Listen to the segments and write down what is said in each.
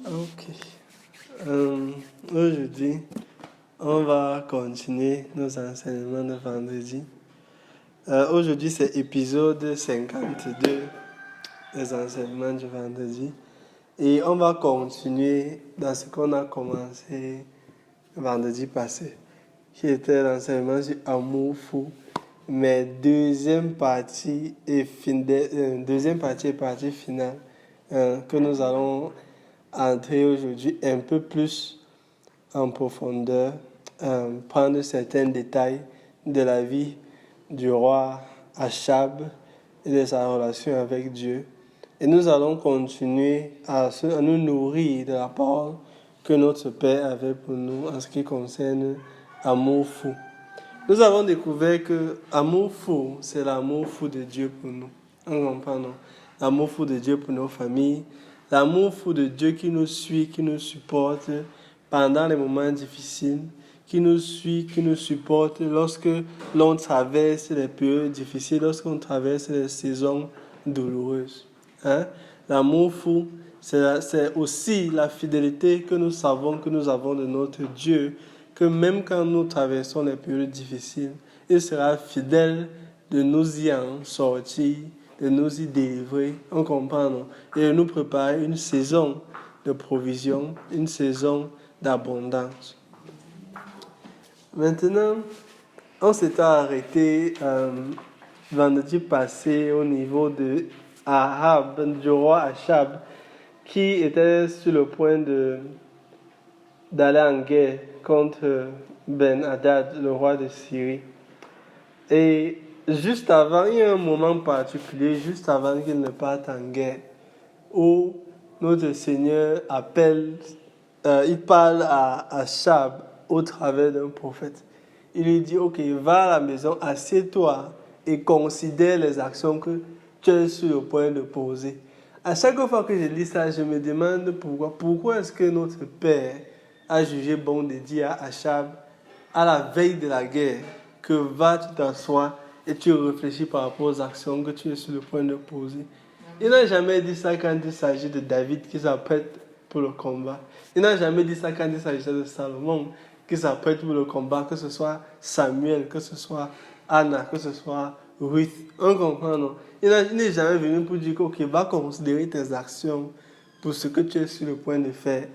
Ok. Aujourd'hui, on va continuer nos enseignements de vendredi. Aujourd'hui, c'est épisode 52 des enseignements du vendredi. Et on va continuer dans ce qu'on a commencé vendredi passé, qui était l'enseignement sur amour fou. Mais deuxième partie et partie finale que nous allons entrer aujourd'hui un peu plus en profondeur, prendre certains détails de la vie du roi Achab et de sa relation avec Dieu. Et nous allons continuer à nous nourrir de la parole que notre Père avait pour nous en ce qui concerne amour fou. Nous avons découvert que l'amour fou, c'est l'amour fou de Dieu pour nous. On comprend, non? L'amour fou de Dieu pour nos familles, l'amour fou de Dieu qui nous suit, qui nous supporte pendant les moments difficiles, qui nous suit, qui nous supporte lorsque l'on traverse les périodes difficiles, lorsqu'on traverse les saisons douloureuses. L'amour fou, c'est aussi la fidélité que nous savons que nous avons de notre Dieu, que même quand nous traversons les périodes difficiles, il sera fidèle de nous y en sortir, de nous y délivrer, on comprend, non? Et de nous préparer une saison de provision, une saison d'abondance. Maintenant, on s'était arrêté vendredi passé au niveau de Ahab, du roi Achab, qui était sur le point d'aller en guerre contre Ben-Hadad, le roi de Syrie. Et juste avant, il y a un moment particulier, juste avant qu'il ne parte en guerre, où notre Seigneur il parle à Achab au travers d'un prophète. Il lui dit, ok, va à la maison, assieds-toi et considère les actions que tu es sur le point de poser. À chaque fois que je lis ça, je me demande pourquoi. Pourquoi est-ce que notre Père a jugé bon de dire à Achab, à la veille de la guerre, que va, tu t'assois et tu réfléchis par rapport aux actions que tu es sur le point de poser. Il n'a jamais dit ça quand il s'agit de David qui s'apprête pour le combat. Il n'a jamais dit ça quand il s'agissait de Salomon qui s'apprête pour le combat, que ce soit Samuel, que ce soit Anna, que ce soit Ruth. On comprend, non? Il n'est jamais venu pour dire ok, va considérer tes actions pour ce que tu es sur le point de faire.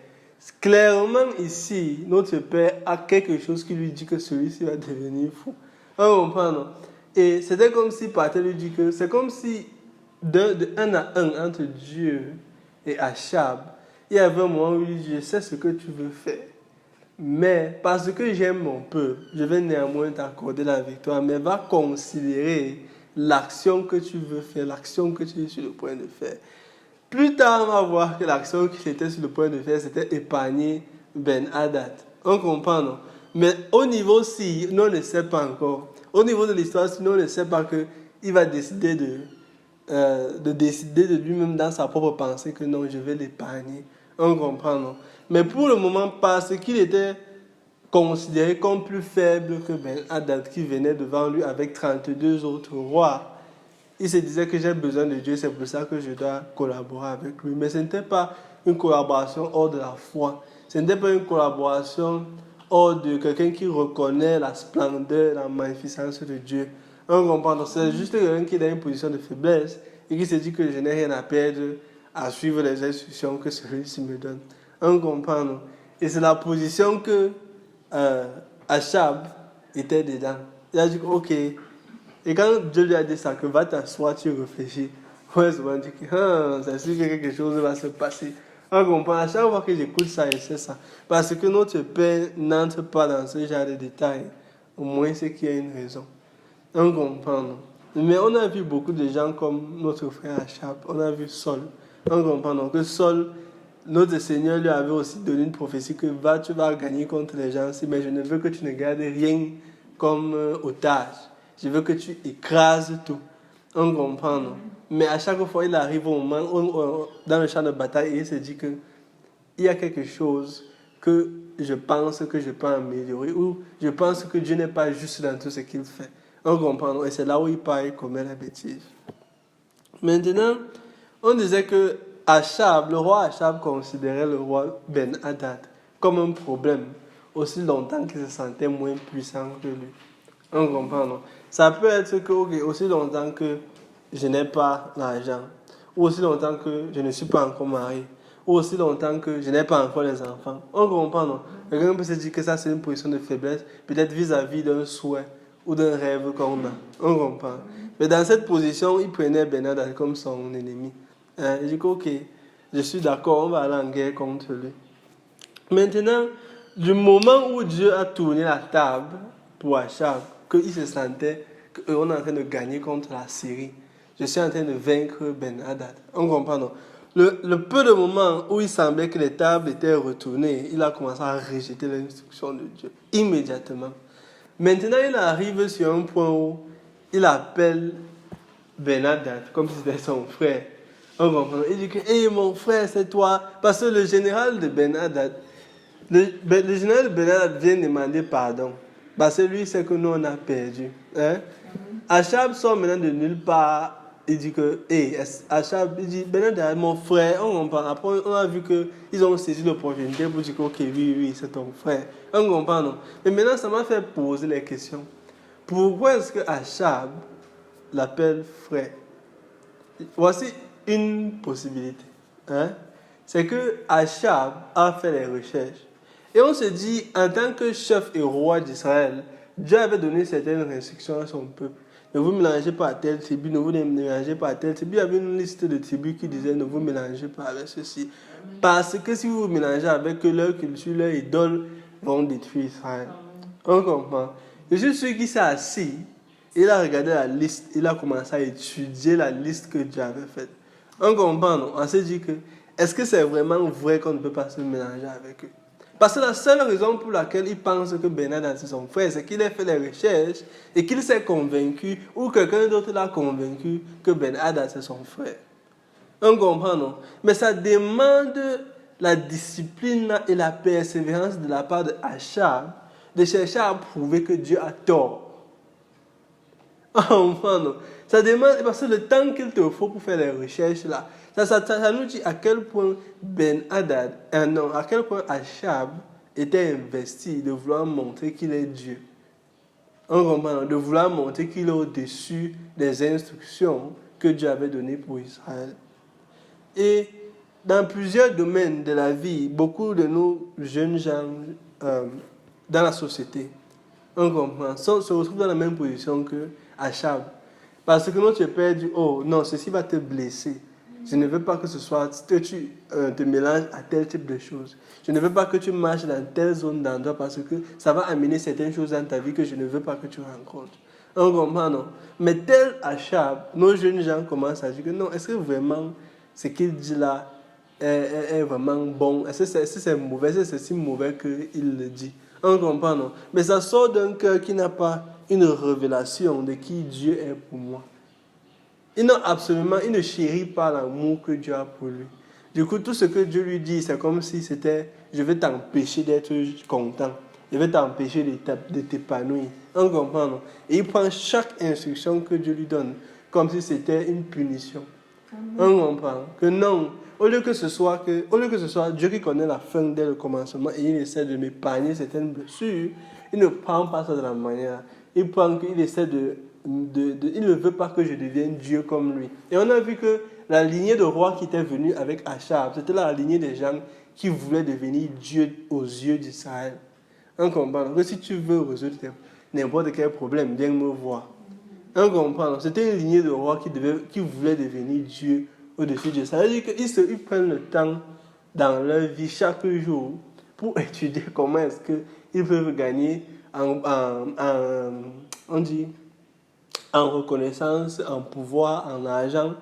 Clairement ici, notre Père a quelque chose qui lui dit que celui-ci va devenir fou. On comprend, non? Et c'était comme si Pater lui dit que c'est comme si de un à un entre Dieu et Achab, il y avait un moment où il dit, je sais ce que tu veux faire, mais parce que j'aime mon peuple, je vais néanmoins t'accorder la victoire, mais va considérer l'action que tu veux faire, l'action que tu es sur le point de faire. Plus tard, on va voir que l'action qu'il était sur le point de faire, c'était épargner Ben-Hadad. On comprend, non? Mais au niveau si, nous on ne sait pas encore. Au niveau de l'histoire, si nous on ne sait pas qu'il va décider décider de lui-même dans sa propre pensée que non, je vais l'épargner. On comprend, non? Mais pour le moment, parce qu'il était considéré comme plus faible que Ben-Hadad qui venait devant lui avec 32 autres rois, il se disait que j'ai besoin de Dieu, c'est pour ça que je dois collaborer avec lui. Mais ce n'était pas une collaboration hors de la foi. Ce n'était pas une collaboration hors de quelqu'un qui reconnaît la splendeur, la magnificence de Dieu. On comprend. C'est juste quelqu'un qui est dans une position de faiblesse et qui se dit que je n'ai rien à perdre à suivre les instructions que celui-ci me donne. On comprend. Non? Et c'est la position que Achab était dedans. Il a dit ok. Et quand Dieu lui a dit ça, que va t'asseoir, tu réfléchis. Ouais, souvent dit que c'est sûr que quelque chose va se passer. On comprend. À chaque fois que j'écoute ça, je sais ça. Parce que notre Père n'entre pas dans ce genre de détails. Au moins, c'est qu'il y a une raison. On comprend. Non? Mais on a vu beaucoup de gens comme notre frère Achab. On a vu Saul. On comprend. Donc, que Saul, notre Seigneur lui avait aussi donné une prophétie que tu vas gagner contre les gens. Mais je ne veux que tu ne gardes rien comme otage. Je veux que tu écrases tout. On comprend, non? Mais à chaque fois, il arrive au moment dans le champ de bataille et il se dit que il y a quelque chose que je pense que je peux améliorer ou je pense que Dieu n'est pas juste dans tout ce qu'il fait. On comprend, non? Et c'est là où il part et commet la bêtise. Maintenant, on disait que Achab, le roi Achab considérait le roi Ben-Hadad comme un problème aussi longtemps qu'il se sentait moins puissant que lui. On comprend, non? Ça peut être que, ok, aussi longtemps que je n'ai pas l'argent, ou aussi longtemps que je ne suis pas encore marié, ou aussi longtemps que je n'ai pas encore les enfants. On comprend, non? Quelqu'un peut se dire que ça, c'est une position de faiblesse, peut-être vis-à-vis d'un souhait ou d'un rêve qu'on a. On comprend. Mais dans cette position, il prenait Ben-Hadad comme son ennemi. Il dit que, ok, je suis d'accord, on va aller en guerre contre lui. Maintenant, du moment où Dieu a tourné la table pour Achab, qu'il se sentait qu'on est en train de gagner contre la Syrie, je suis en train de vaincre Ben-Hadad. On comprend, non? Le peu de moments où il semblait que les tables étaient retournées, il a commencé à rejeter l'instruction de Dieu immédiatement. Maintenant, il arrive sur un point où il appelle Ben-Hadad comme si c'était son frère. On comprend. Il dit que, hey, mon frère, c'est toi. Parce que le général de Ben-Hadad, le général de Ben-Hadad vient demander pardon. Parce que lui, c'est que nous, on a perdu. Hein? Achab sort maintenant de nulle part. Il dit que, hey, Achab, il dit, Ben-Hadad, mon frère, on comprend. Après, on a vu qu'ils ont saisi l'opportunité pour dire que, ok, oui, c'est ton frère. On comprend, non? Mais maintenant, ça m'a fait poser les questions. Pourquoi est-ce que Achab l'appelle frère? Voici une possibilité. Hein? C'est que Achab a fait les recherches. Et on se dit, en tant que chef et roi d'Israël, Dieu avait donné certaines instructions à son peuple. Ne vous mélangez pas à telle tribu, ne vous mélangez pas à telle tribu. Il y avait une liste de tribus qui disait ne vous mélangez pas avec ceci. Parce que si vous vous mélangez avec eux, leur culture, leur idole vont détruire Israël. On comprend. Je suis celui qui s'est assis. Il a regardé la liste, il a commencé à étudier la liste que Dieu avait faite. On comprend, non? On s'est dit que, est-ce que c'est vraiment vrai qu'on ne peut pas se mélanger avec eux? Parce que la seule raison pour laquelle il pense que Ben-Hadad c'est son frère, c'est qu'il a fait les recherches et qu'il s'est convaincu, ou quelqu'un d'autre l'a convaincu, que Ben-Hadad c'est son frère. On comprend, non? Mais ça demande la discipline et la persévérance de la part de Achab de chercher à prouver que Dieu a tort. Enfin, non. Ça demande, parce que le temps qu'il te faut pour faire les recherches là, ça nous dit à quel point Ben-Hadad, non, à quel point Achab était investi de vouloir montrer qu'il est Dieu. On comprend, de vouloir montrer qu'il est au-dessus des instructions que Dieu avait données pour Israël. Et dans plusieurs domaines de la vie, beaucoup de nos jeunes gens dans la société, on comprend, se retrouvent dans la même position que Achab. Parce que notre père dit, oh non, ceci va te blesser. Je ne veux pas que ce soit que tu te mélanges à tel type de choses. Je ne veux pas que tu marches dans telle zone d'endroit parce que ça va amener certaines choses dans ta vie que je ne veux pas que tu rencontres. On comprend, non? Mais tel Achab, nos jeunes gens commencent à dire que non, est-ce que vraiment ce qu'il dit là est vraiment bon? Est-ce que c'est mauvais? Est-ce que c'est si mauvais qu'il le dit? On comprend, non? Mais ça sort d'un cœur qui n'a pas une révélation de qui Dieu est pour moi. Il ne chérit pas l'amour que Dieu a pour lui. Du coup, tout ce que Dieu lui dit, c'est comme si c'était, je vais t'empêcher d'être content. Je vais t'empêcher de t'épanouir. On comprend, non? Et il prend chaque instruction que Dieu lui donne comme si c'était une punition. On comprend que non. Au lieu que ce soit Dieu qui connaît la fin dès le commencement et il essaie de m'épargner certaines blessures, il ne prend pas ça de la manière. Il essaie il ne veut pas que je devienne Dieu comme lui. Et on a vu que la lignée de rois qui était venue avec Achab, c'était la lignée des gens qui voulaient devenir Dieu aux yeux d'Israël. On comprend que si tu veux résoudre n'importe quel problème, viens me voir. On comprend. C'était une lignée de rois qui voulaient devenir Dieu au-dessus de ça. Ça veut dire qu'ils prennent le temps dans leur vie chaque jour pour étudier comment est-ce qu'ils peuvent gagner en reconnaissance, en pouvoir, en argent.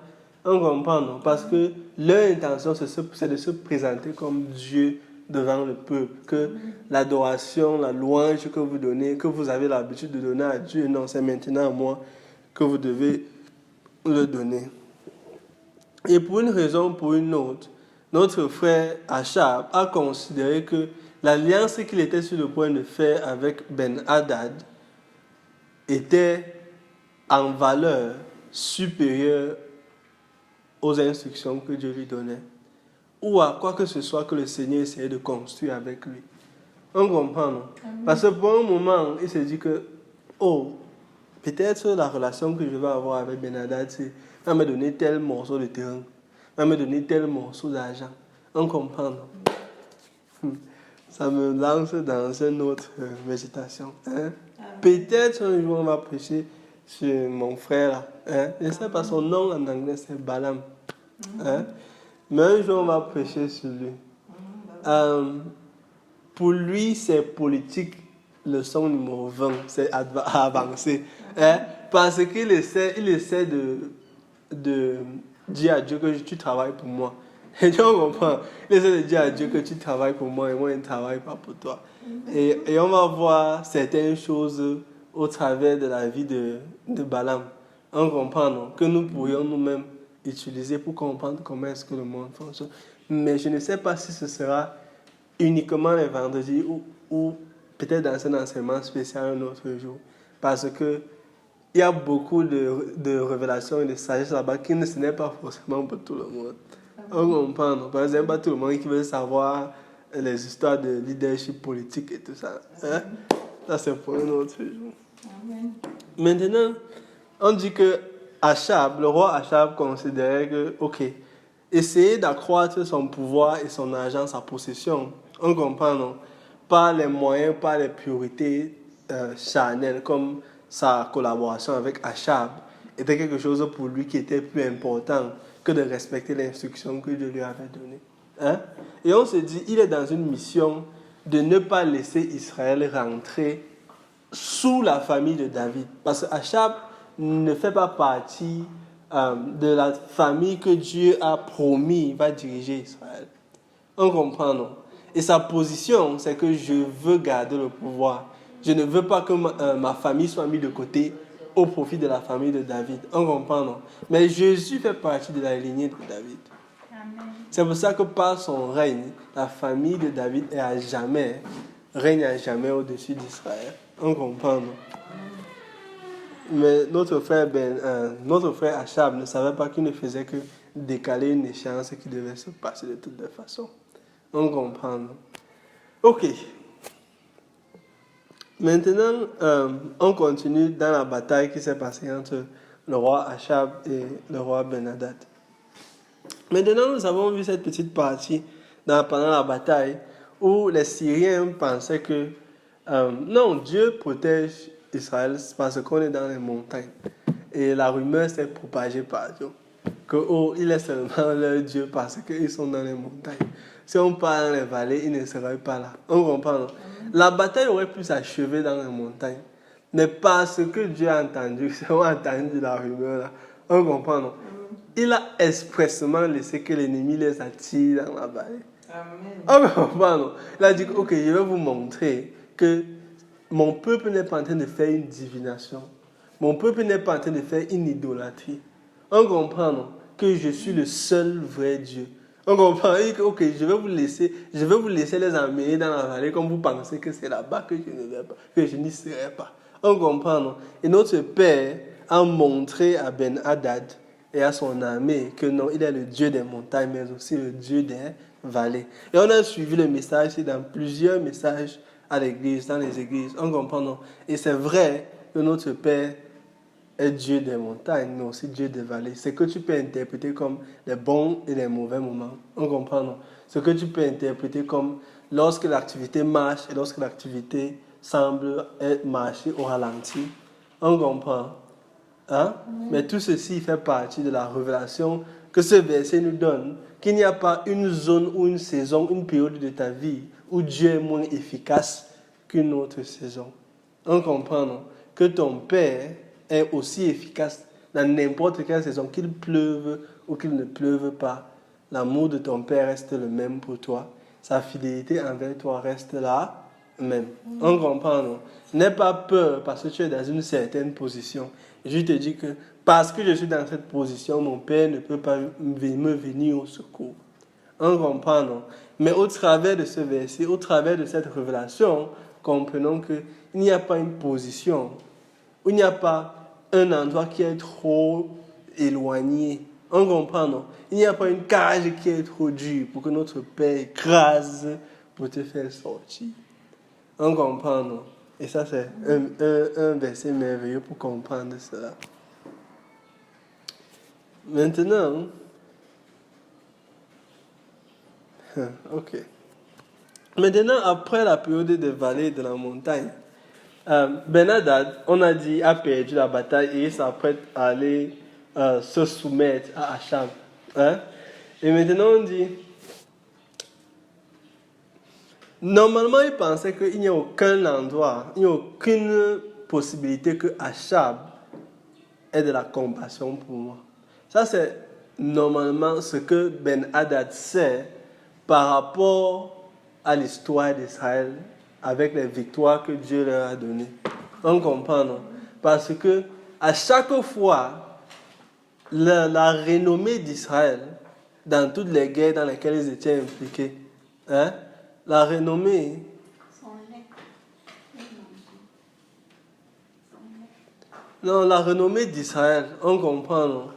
On comprend, non? Parce que leur intention, c'est de se présenter comme Dieu devant le peuple. Que l'adoration, la louange que vous donnez, que vous avez l'habitude de donner à Dieu, non, c'est maintenant à moi que vous devez le donner. Et pour une raison ou pour une autre, notre frère Achab a considéré que l'alliance qu'il était sur le point de faire avec Ben-Hadad était en valeur supérieure aux instructions que Dieu lui donnait. ou à quoi que ce soit que le Seigneur essayait de construire avec lui. On comprend, non? Parce que pour un moment, il se dit que, oh, peut-être la relation que je vais avoir avec Ben-Hadad, c'est va me donner tel morceau de terrain, va me donner tel morceau d'argent. On comprend, non? Ça me lance dans une autre végétation. Hein? Peut-être un jour on va prêcher sur mon frère. Hein? Je ne sais pas son nom en anglais, c'est Balaam. Hein? Mais un jour on va prêcher sur lui. Pour lui, c'est politique, leçon numéro 20, c'est avancer. Hein? Parce qu'il essaie de dire à Dieu que tu travailles pour moi. Et tu comprends? Il essaie de dire à Dieu que tu travailles pour moi et moi je ne travaille pas pour toi. Et on va voir certaines choses au travers de la vie de Balaam. On comprend, non? Que nous pourrions nous-mêmes utiliser pour comprendre comment est-ce que le monde fonctionne. Mais je ne sais pas si ce sera uniquement les vendredis ou peut-être dans un enseignement spécial un autre jour. Parce que il y a beaucoup de révélations et de sagesse là-bas qui ce n'est pas forcément pour tout le monde. On comprend. Par exemple, pas tout le monde qui veut savoir les histoires de leadership politique et tout ça. Hein? Ça, c'est pour un autre jour. Amen. Maintenant, on dit que Achab, le roi Achab considérait que, ok, essayer d'accroître son pouvoir et son argent, sa possession, on comprend, non? Par les moyens, par les priorités charnelles, comme sa collaboration avec Achab, était quelque chose pour lui qui était plus important que de respecter l'instruction que Dieu lui avait donnée. Hein? Et on se dit, il est dans une mission de ne pas laisser Israël rentrer sous la famille de David. Parce que Achab ne fait pas partie de la famille que Dieu a promis va diriger Israël. On comprend, non? Et sa position, c'est que je veux garder le pouvoir. Je ne veux pas que ma famille soit mise de côté au profit de la famille de David. On comprend, non? Mais Jésus fait partie de la lignée de David. Amen. C'est pour ça que par son règne, la famille de David règne à jamais au-dessus d'Israël. On comprend, non? Mais notre frère Achab ne savait pas qu'il ne faisait que décaler une échéance qui devait se passer de toutes les façons. On comprend, non? Ok. Maintenant, on continue dans la bataille qui s'est passée entre le roi Achab et le roi Ben-Hadad. Maintenant, nous avons vu cette petite partie pendant la bataille où les Syriens pensaient que non, Dieu protège Israël parce qu'on est dans les montagnes. Et la rumeur s'est propagée partout que il est seulement leur Dieu parce qu'ils sont dans les montagnes. Si on part dans les vallées, ils ne seraient pas là. On comprend, non? La bataille aurait pu s'achever dans les montagnes. Mais parce que Dieu a entendu, si on a entendu la rumeur là, on comprend, non? Il a expressément laissé que l'ennemi les attire dans la vallée. Amen. On comprend, non? Il a dit, ok, je vais vous montrer que mon peuple n'est pas en train de faire une divination. Mon peuple n'est pas en train de faire une idolâtrie. On comprend, non? Que je suis le seul vrai Dieu. On comprend, ok, je vais vous laisser les emmener dans la vallée comme vous pensez que c'est là-bas que je ne vais pas, que je n'y serai pas. On comprend, non? Et notre Père a montré à Ben-Hadad et à son armée que non, il est le Dieu des montagnes, mais aussi le Dieu des vallées. Et on a suivi le message dans plusieurs messages à l'église, dans les églises. On comprend, non? Et c'est vrai que notre Père est Dieu des montagnes, mais aussi Dieu des vallées. C'est que tu peux interpréter comme les bons et les mauvais moments. On comprend, non? Ce que tu peux interpréter comme lorsque l'activité marche et lorsque l'activité semble être marchée au ralenti. On comprend. Hein? Mais tout ceci fait partie de la révélation que ce verset nous donne, qu'il n'y a pas une zone ou une saison, une période de ta vie où Dieu est moins efficace qu'une autre saison. On comprend, non? Que ton Père est aussi efficace dans n'importe quelle saison, qu'il pleuve ou qu'il ne pleuve pas. L'amour de ton Père reste le même pour toi. Sa fidélité envers toi reste là même. On comprend, non? N'aie pas peur parce que tu es dans une certaine position. Et je te dis que parce que je suis dans cette position, mon Père ne peut pas me venir au secours. On comprend, non? Mais au travers de ce verset, au travers de cette révélation, comprenons qu'il n'y a pas une position, il n'y a pas un endroit qui est trop éloigné On comprend, non? Il n'y a pas une cage qui est trop dure pour que notre Père écrase pour te faire sortir. On comprend, non? Et ça, c'est un verset merveilleux pour comprendre cela. Maintenant, ok. Maintenant, après la période des vallées de la montagne, Ben-Hadad, on a dit, a perdu la bataille et il s'apprête à aller se soumettre à Achab. Hein? Et maintenant, on dit, normalement, il pensait qu'il n'y a aucun endroit, il n'y a aucune possibilité que Achab ait de la compassion pour moi. Ça, c'est normalement ce que Ben-Hadad sait par rapport à l'histoire d'Israël avec les victoires que Dieu leur a données. On comprend, non? Parce que à chaque fois, la renommée d'Israël, dans toutes les guerres dans lesquelles ils étaient impliqués, hein, la renommée... Non, la renommée d'Israël, on comprend, non?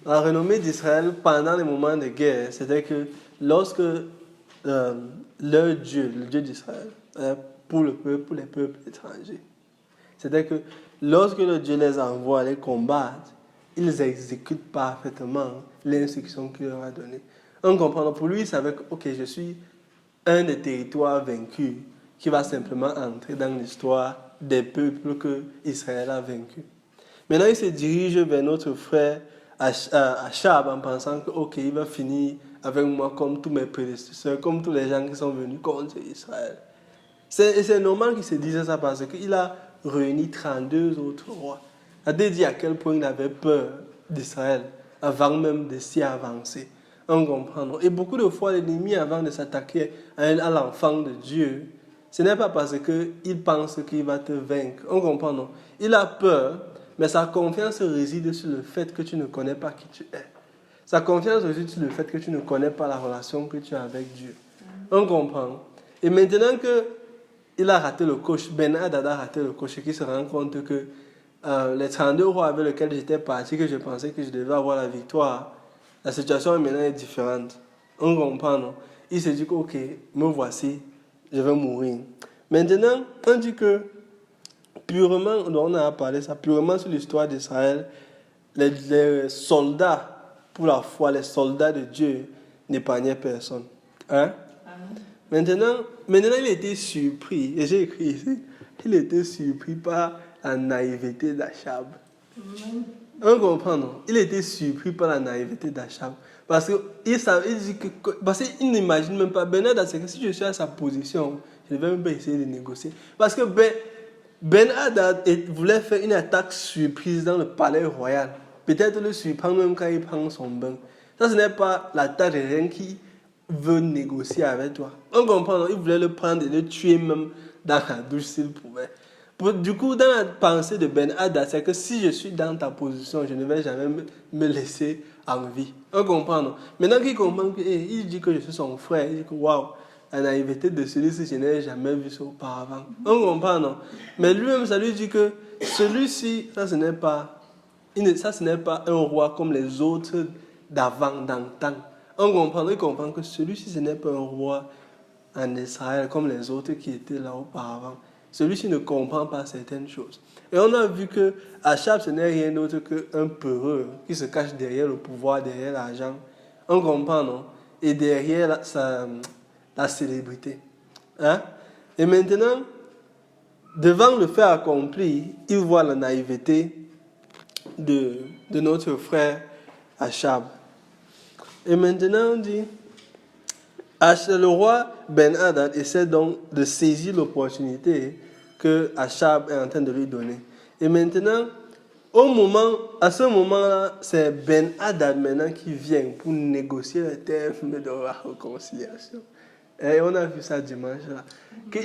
La renommée d'Israël pendant les moments de guerre, c'était que lorsque leur Dieu, le Dieu d'Israël, pour les peuples étrangers, c'était que lorsque le Dieu les envoie aller combattre, ils exécutent parfaitement l'instruction qu'il leur a donnée. On comprend. Pour lui, il savait que, ok, je suis un des territoires vaincus qui va simplement entrer dans l'histoire des peuples que Israël a vaincus. Maintenant, il se dirige vers notre frère Achab en pensant que, ok, il va finir avec moi comme tous mes prédécesseurs, comme tous les gens qui sont venus contre Israël. C'est normal qu'il se dise ça parce qu'il a réuni 32 autres rois. Il a dit à quel point il avait peur d'Israël avant même de s'y avancer. On comprend. Et beaucoup de fois, l'ennemi, avant de s'attaquer à l'enfant de Dieu, ce n'est pas parce qu'il pense qu'il va te vaincre. On comprend, non? Il a peur, mais sa confiance réside sur le fait que tu ne connais pas qui tu es. Sa confiance réside sur le fait que tu ne connais pas la relation que tu as avec Dieu. On comprend. Et maintenant qu'il a raté le coche, Ben-Hadad a raté le coche et qu'il se rend compte que les 32 rois avec lesquels j'étais parti, que je pensais que je devais avoir la victoire, la situation maintenant est différente. On comprend, non? Il se dit que, ok, me voici, je vais mourir. Maintenant, on dit que purement, on a parlé ça, purement sur l'histoire d'Israël, les soldats, pour la foi, les soldats de Dieu n'épargnaient personne. Hein? Maintenant, il était surpris, et j'ai écrit ici, il était surpris par la naïveté d'Achab. On comprend, non? Il était surpris par la naïveté d'Achab. Parce qu'il n'imagine même pas, Ben-Hadad, c'est que si je suis à sa position, je ne vais même pas essayer de négocier. Parce que Ben-Hadad voulait faire une attaque surprise dans le palais royal. Peut-être le surprendre même quand il prend son bain. Ça, ce n'est pas l'attaque de rien qui veut négocier avec toi. On comprend, non? Il voulait le prendre et le tuer même dans la douche s'il pouvait. Du coup, dans la pensée de Ben-Hadad, c'est que si je suis dans ta position, je ne vais jamais me laisser en vie. On comprend, non? Maintenant qu'il comprend il dit que je suis son frère, il dit que waouh, la naïveté de celui-ci, je n'ai jamais vu ça auparavant. On comprend, non? Mais lui-même, ça lui dit que celui-ci, ça ce n'est pas un roi comme les autres d'avant, d'antan. On comprend, il comprend que celui-ci, ce n'est pas un roi en Israël comme les autres qui étaient là auparavant. Celui-ci ne comprend pas certaines choses. Et on a vu que Achab, ce n'est rien d'autre qu'un peureux qui se cache derrière le pouvoir, derrière l'argent. On comprend, non? Et derrière la célébrité. Hein? Et maintenant, devant le fait accompli, il voit la naïveté de notre frère Achab. Et maintenant, on dit, le roi Ben-Hadad essaie donc de saisir l'opportunité que Achab est en train de lui donner. Et maintenant, à ce moment-là, c'est Ben-Hadad maintenant qui vient pour négocier les termes de la réconciliation. Et on a vu ça dimanche là.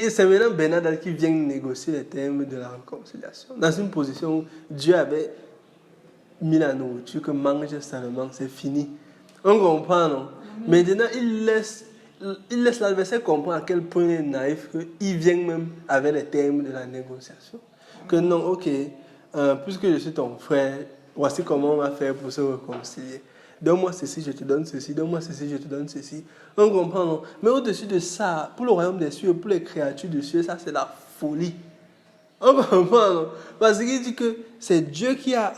C'est maintenant Ben-Hadad qui vient négocier les termes de la réconciliation. Dans une position où Dieu avait mis la nourriture, que mange seulement, c'est fini. On comprend, non? Maintenant, il laisse l'adversaire comprendre à quel point il est naïf, qu'il vient même avec les termes de la négociation. Que non, ok, puisque je suis ton frère, voici comment on va faire pour se réconcilier. donne-moi ceci, je te donne ceci, donne-moi ceci, je te donne ceci. On comprend, non? Mais au-dessus de ça, pour le royaume des cieux, pour les créatures des cieux, ça c'est la folie. On comprend, non? Parce qu'il dit que c'est Dieu qui a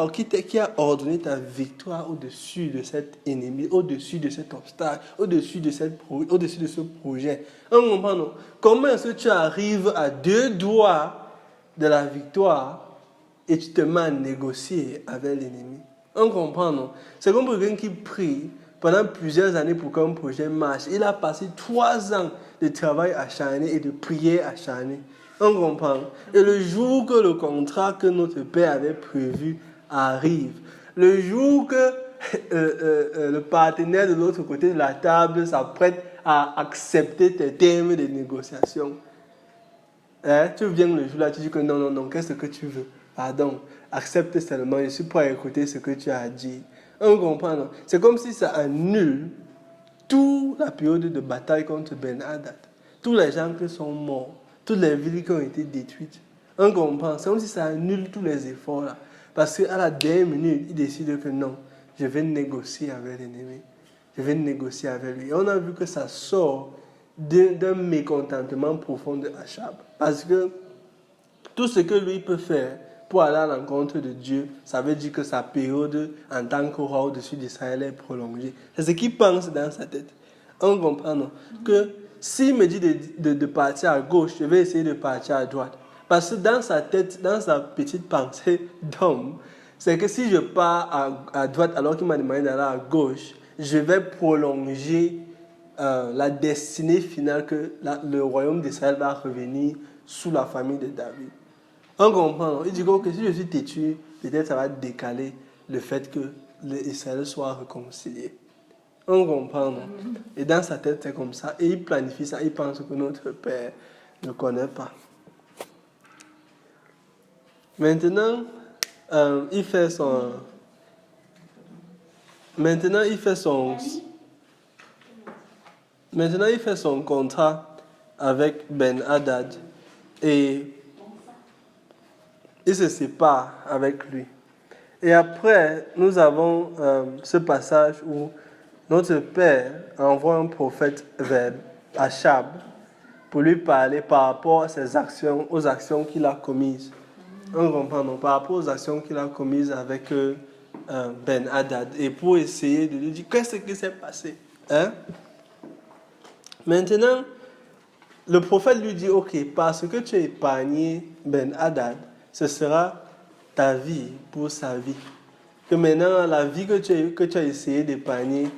ordonné ta victoire au-dessus de cet ennemi, au-dessus de cet obstacle, au-dessus de ce projet. On comprend, non? Comment est-ce que tu arrives à 2 doigts de la victoire et tu te mets à négocier avec l'ennemi? On comprend, non? C'est comme quelqu'un qui prie pendant plusieurs années pour qu'un projet marche. Il a passé 3 ans de travail acharné et de prière acharnée. On comprend. Et le jour que le contrat que notre Père avait prévu arrive, le jour que le partenaire de l'autre côté de la table s'apprête à accepter tes termes de négociation, tu viens le jour là, tu dis que non, qu'est-ce que tu veux? Pardon, accepte seulement, je suis prêt à écouter ce que tu as dit. On comprend, non? C'est comme si ça annule toute la période de bataille contre Ben Hadad. Tous les gens qui sont morts, toutes les villes qui ont été détruites. On comprend, c'est comme si ça annule tous les efforts là. Parce qu'à la dernière minute, il décide que non, je vais négocier avec l'ennemi. Je vais négocier avec lui. Et on a vu que ça sort d'un mécontentement profond de Achab. Parce que tout ce que lui peut faire pour aller à l'encontre de Dieu, ça veut dire que sa période en tant que roi au-dessus d'Israël est prolongée. C'est ce qu'il pense dans sa tête. On comprend, non? Que s'il me dit de partir à gauche, je vais essayer de partir à droite. Parce que dans sa tête, dans sa petite pensée d'homme, c'est que si je pars à droite alors qu'il m'a demandé d'aller à gauche, je vais prolonger la destinée finale que le royaume d'Israël va revenir sous la famille de David. On comprend. Il dit que si je suis têtu, peut-être ça va décaler le fait que l'Israël soit réconcilié. On comprend. Non? Et dans sa tête, c'est comme ça. Et il planifie ça. Il pense que notre Père ne connaît pas. Maintenant, il fait son contrat avec Ben Hadad et il se sépare avec lui. Et après, nous avons ce passage où notre Père envoie un prophète vers Achab pour lui parler par rapport à ses actions, aux actions qu'il a commises. On comprend, non? Par rapport aux actions qu'il a commises avec Ben Hadad et pour essayer de lui dire qu'est-ce qui s'est passé. Hein? Maintenant, le prophète lui dit, ok, parce que tu as épargné Ben Hadad, ce sera ta vie pour sa vie. Que maintenant, la vie que tu as essayé d'épargner,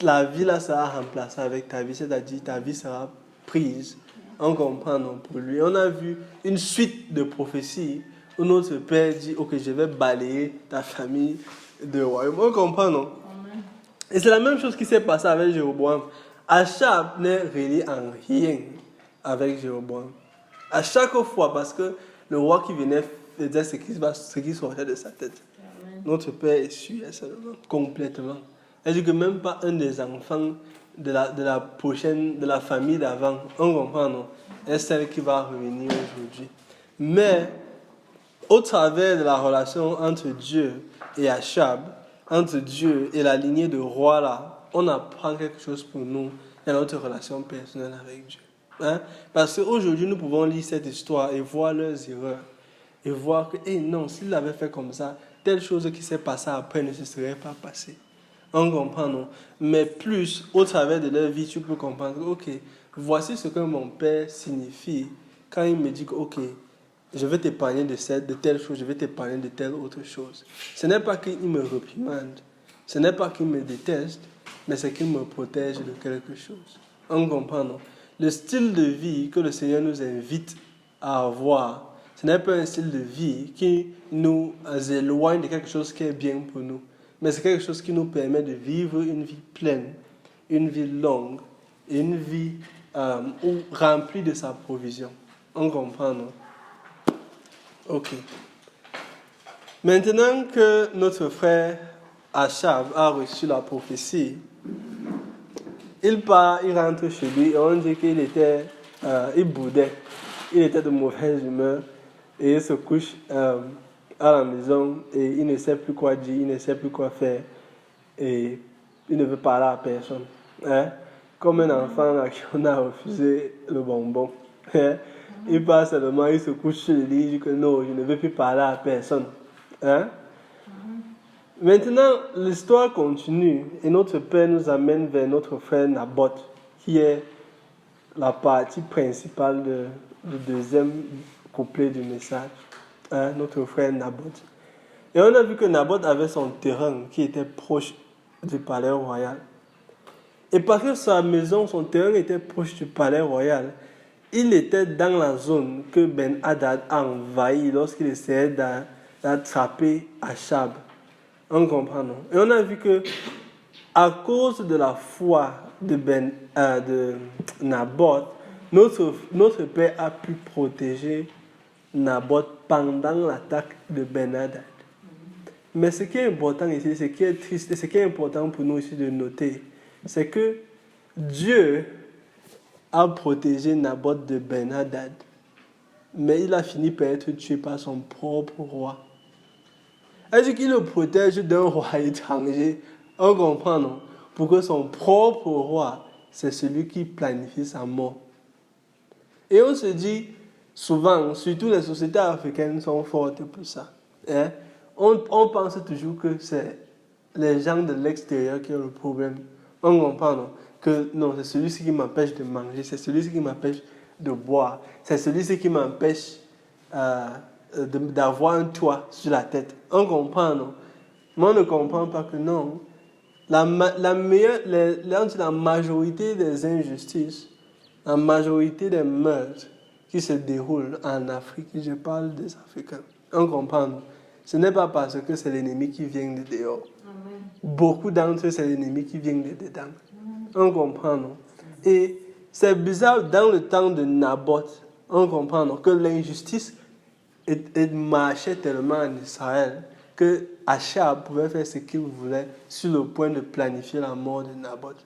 la vie là sera remplacée avec ta vie, c'est-à-dire ta vie sera prise. On comprend, non, pour lui. On a vu une suite de prophéties où notre Père dit, ok, je vais balayer ta famille de royaume. On comprend, non? Et c'est la même chose qui s'est passée avec Jéroboam. Achab n'est relié en rien avec Jéroboam. À chaque fois, parce que le roi qui venait faisait ce qui sortait de sa tête. Amen. Notre Père essuyait seulement, complètement. C'est-à-dire que même pas un des enfants de la famille d'avant, on comprend, non, est celle qui va revenir aujourd'hui. Mais, au travers de la relation entre Dieu et Achab, entre Dieu et la lignée de rois là, on apprend quelque chose pour nous dans notre relation personnelle avec Dieu. Hein? Parce qu'aujourd'hui, nous pouvons lire cette histoire et voir leurs erreurs. Et voir que, non, s'il l'avait fait comme ça, telle chose qui s'est passée après ne se serait pas passée. On comprend, non? Mais plus, au travers de leur vie, tu peux comprendre, ok, voici ce que mon père signifie quand il me dit que, ok, je vais t'épargner de telle chose, je vais t'épargner de telle autre chose. Ce n'est pas qu'il me réprimande, ce n'est pas qu'il me déteste, mais c'est qu'il me protège de quelque chose. On comprend, non? Le style de vie que le Seigneur nous invite à avoir, ce n'est pas un style de vie qui nous éloigne de quelque chose qui est bien pour nous, mais c'est quelque chose qui nous permet de vivre une vie pleine, une vie longue, et une vie remplie de sa provision. On comprend, non? Ok. Maintenant que notre frère Achab a reçu la prophétie, il part, il rentre chez lui et on dit qu'il était, il boudait, il était de mauvaise humeur et il se couche à la maison et il ne sait plus quoi dire, il ne sait plus quoi faire. Et il ne veut parler à personne. Hein? Comme un enfant à qui on a refusé le bonbon. Hein? Il passe seulement, il se couche sur le lit, il dit que non, je ne veux plus parler à personne. Hein? Maintenant, l'histoire continue et notre Père nous amène vers notre frère Naboth, qui est la partie principale du deuxième couplet du message. Hein? Notre frère Naboth. Et on a vu que Naboth avait son terrain qui était proche du palais royal. Et parce que sa maison, son terrain était proche du palais royal, il était dans la zone que Ben-Hadad a envahie lorsqu'il essayait d'attraper Achab. On comprend, non? Et on a vu que à cause de la foi de Naboth, notre père a pu protéger Naboth pendant l'attaque de Ben-Hadad. Mais ce qui est important ici, ce qui est triste et ce qui est important pour nous ici de noter, c'est que Dieu a protégé Naboth de Ben-Hadad, mais il a fini par être tué par son propre roi. Est-ce qu'il le protège d'un roi étranger? On comprend, non? Pour que son propre roi, c'est celui qui planifie sa mort. Et on se dit souvent, surtout les sociétés africaines sont fortes pour ça. Hein? On pense toujours que c'est les gens de l'extérieur qui ont le problème. On comprend, non? Que non, c'est celui-ci qui m'empêche de manger, c'est celui-ci qui m'empêche de boire, c'est celui-ci qui m'empêche d'avoir un toit sur la tête. On comprend, non? Mais on ne comprend pas que non. La majorité des injustices, la majorité des meurtres qui se déroulent en Afrique, je parle des Africains, on comprend, non? Ce n'est pas parce que c'est l'ennemi qui vient de dehors. Amen. Beaucoup d'entre eux, c'est l'ennemi qui vient de dedans. On comprend, non? Et c'est bizarre, dans le temps de Naboth, on comprend, non, que l'injustice marchait tellement en Israël que Achab pouvait faire ce qu'il voulait sur le point de planifier la mort de Naboth.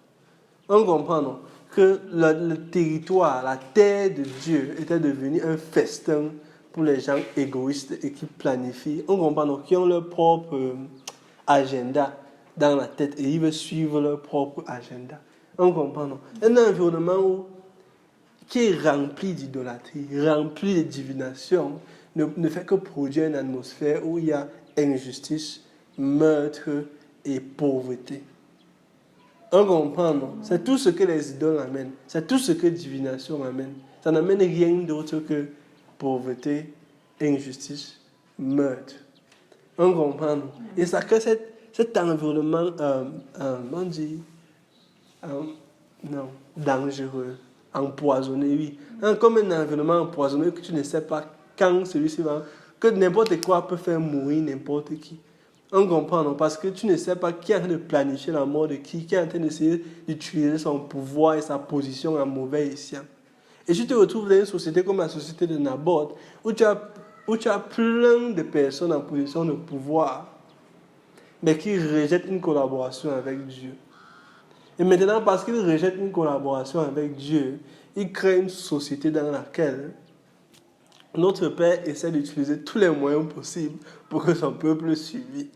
On comprend, non, que le territoire, la terre de Dieu était devenu un festin pour les gens égoïstes et qui planifient. On comprend, non, qui ont leur propre agenda dans la tête et ils veulent suivre leur propre agenda. On comprend, non? Un environnement qui est rempli d'idolâtrie, rempli de divination, ne fait que produire une atmosphère où il y a injustice, meurtre et pauvreté. On comprend, non? C'est tout ce que les idoles amènent. C'est tout ce que divination amène. Ça n'amène rien d'autre que pauvreté, injustice, meurtre. On comprend, non? Et ça crée cet environnement, on dit, non, dangereux, empoisonné, oui. Comme un environnement empoisonné que tu ne sais pas quand celui-ci va, que n'importe quoi peut faire mourir n'importe qui. On comprend, non? Parce que tu ne sais pas qui est en train de planifier la mort de qui est en train d'essayer d'utiliser son pouvoir et sa position en mauvais escient. Et tu te retrouves dans une société comme la société de Naboth, où tu as plein de personnes en position de pouvoir, mais qui rejettent une collaboration avec Dieu. Et maintenant, parce qu'ils rejettent une collaboration avec Dieu, ils créent une société dans laquelle notre Père essaie d'utiliser tous les moyens possibles pour que son peuple suive.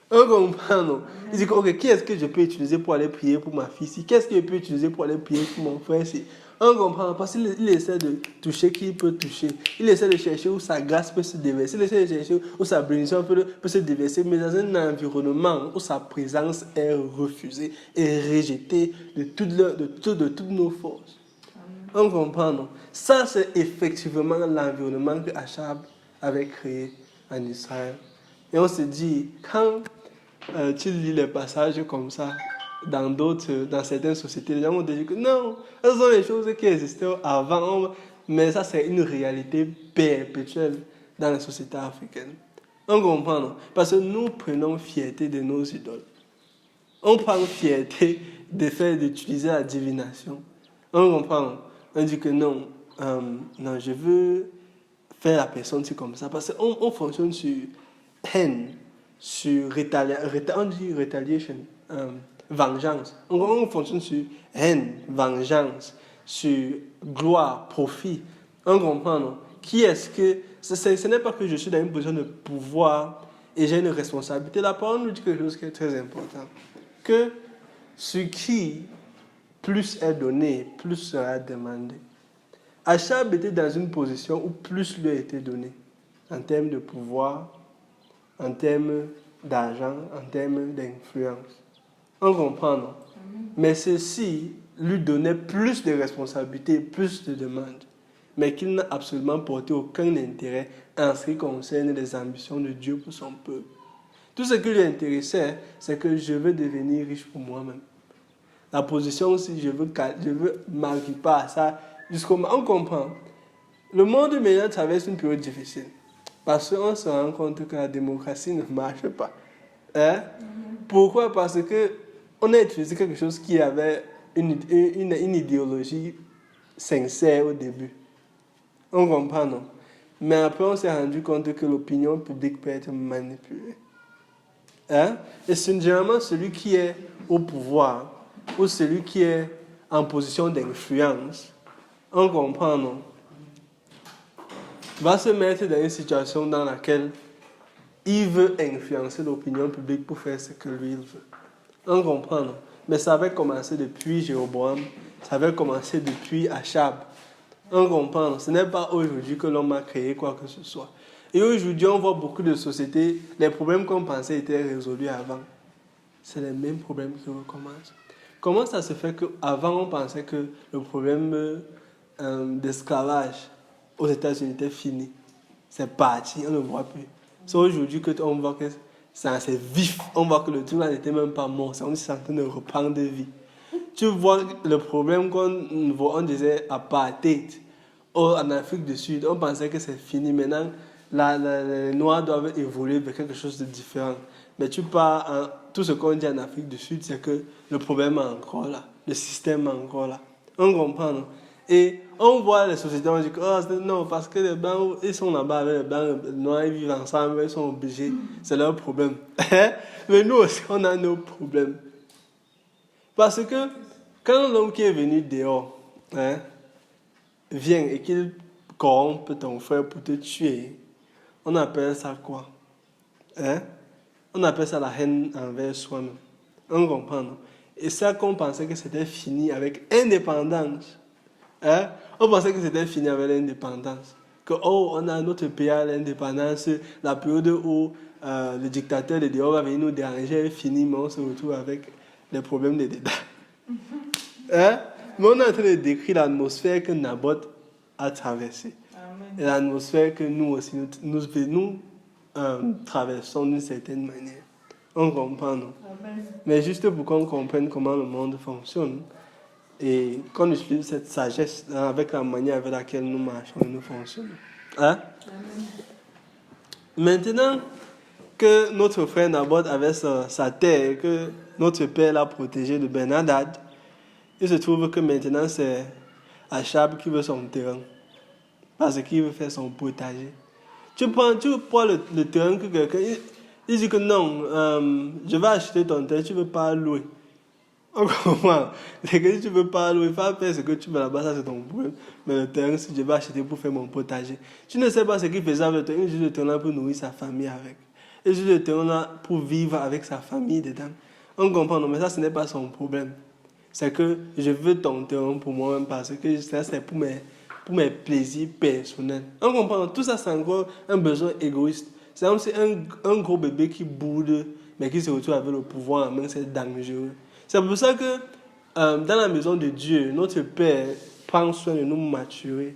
On comprend, non? Il dit, ok, qui est-ce que je peux utiliser pour aller prier pour ma fille ici? Qu'est-ce que je peux utiliser pour aller prier pour mon frère ici? On comprend, parce qu'il essaie de toucher qui il peut toucher. Il essaie de chercher où sa grâce peut se déverser. Il essaie de chercher où sa bénédiction peut se déverser, mais dans un environnement où sa présence est refusée et rejetée de toutes nos forces. On comprend, non? Ça, c'est effectivement l'environnement que Achab avait créé en Israël. Et on se dit, quand tu lis les passages comme ça, dans certaines sociétés, les gens vont dire que non, ce sont les choses qui existaient avant, mais ça, c'est une réalité perpétuelle dans les sociétés africaines. On comprend, non? Parce que nous prenons fierté de nos idoles. On prend fierté d'utiliser la divination. On comprend, non? On dit que non, non, je veux faire la personne comme ça, parce qu'on fonctionne sur haine, sur retaliation, vengeance. On fonctionne sur haine, vengeance, sur gloire, profit. On comprend, non? Qui est-ce que... Ce n'est pas que je suis dans une position de pouvoir et j'ai une responsabilité. La parole nous dit quelque chose qui est très important. Que Ce qui plus est donné, plus sera demandé. Achab était dans une position où plus lui a été donné, en termes de pouvoir, en termes d'argent, en termes d'influence. On comprend, non? Mais ceci lui donnait plus de responsabilités, plus de demandes, mais qu'il n'a absolument porté aucun intérêt en ce qui concerne les ambitions de Dieu pour son peuple. Tout ce qui lui intéressait, c'est que je veux devenir riche pour moi-même. La position aussi, je veux m'occuper à ça jusqu'au moment. On comprend. Le monde maintenant traverse une période difficile parce qu'on se rend compte que la démocratie ne marche pas. Hein? Pourquoi? Parce qu'on a utilisé quelque chose qui avait une idéologie sincère au début. On comprend, non? Mais après, on s'est rendu compte que l'opinion publique peut être manipulée. Hein? Et c'est généralement celui qui est au pouvoir ou celui qui est en position d'influence, on comprend, non? Va se mettre dans une situation dans laquelle il veut influencer l'opinion publique pour faire ce que lui il veut. On comprend, non? Mais ça avait commencé depuis Jéroboam, ça avait commencé depuis Achab. On comprend, non? Ce n'est pas aujourd'hui que l'homme a créé quoi que ce soit. Et aujourd'hui, on voit beaucoup de sociétés, les problèmes qu'on pensait étaient résolus avant. C'est les mêmes problèmes qui recommencent. Comment ça se fait qu'avant, on pensait que le problème d'esclavage aux États-Unis était fini? C'est parti, on ne le voit plus. C'est aujourd'hui qu'on voit que c'est vif. On voit que le truc là n'était même pas mort. C'est en train de reprendre vie. Tu vois le problème qu'on disait apartheid en Afrique du Sud. On pensait que c'est fini. Maintenant, les Noirs doivent évoluer vers quelque chose de différent. Mais tout ce qu'on dit en Afrique du Sud, c'est que le problème est encore là. Le système est encore là. On comprend, non? Et on voit les sociétés, on dit que non, parce que les Blancs, ils sont là-bas avec les Blancs, les Noirs, ils vivent ensemble, ils sont obligés. C'est leur problème. Mais nous aussi, on a nos problèmes. Parce que quand l'homme qui est venu dehors vient et qu'il corrompt ton frère pour te tuer, on appelle ça quoi? On appelle ça la haine envers soi-même. On comprend, non? Et ça qu'on pensait que c'était fini avec indépendance. On pensait que c'était fini avec l'indépendance. Que on a notre pays à l'indépendance, la période où le dictateur de dehors va venir nous déranger est finie, mais on se retrouve avec les problèmes de dedans. Mais on est en train de décrire l'atmosphère que Naboth a traversée. Et l'atmosphère que nous aussi, nous traversons d'une certaine manière. On comprend, non? Mais juste pour qu'on comprenne comment le monde fonctionne et qu'on utilise cette sagesse avec la manière avec laquelle nous marchons et nous fonctionnons. Maintenant que notre frère Naboth avait sa terre et que notre père l'a protégé de Ben-Hadad, il se trouve que maintenant c'est Achab qui veut son terrain parce qu'il veut faire son potager. Tu prends le terrain que quelqu'un... Il dit que non, je vais acheter ton terrain, tu ne veux pas louer. On comprend. C'est que si tu ne veux pas louer, il faut faire ce que tu veux là-bas, ça c'est ton problème. Mais le terrain, si je vais acheter pour faire mon potager. Tu ne sais pas ce qu'il faisait avec le terrain, il juste le terrain pour nourrir sa famille avec. Il juste le terrain pour vivre avec sa famille dedans. On comprend, non, mais ça ce n'est pas son problème. C'est que je veux ton terrain pour moi-même parce que ça c'est pour mes plaisirs personnels. On comprend, tout ça c'est encore un besoin égoïste. C'est comme si un gros bébé qui boude, mais qui se retrouve avec le pouvoir en main, c'est dangereux. C'est pour ça que dans la maison de Dieu, notre Père prend soin de nous maturer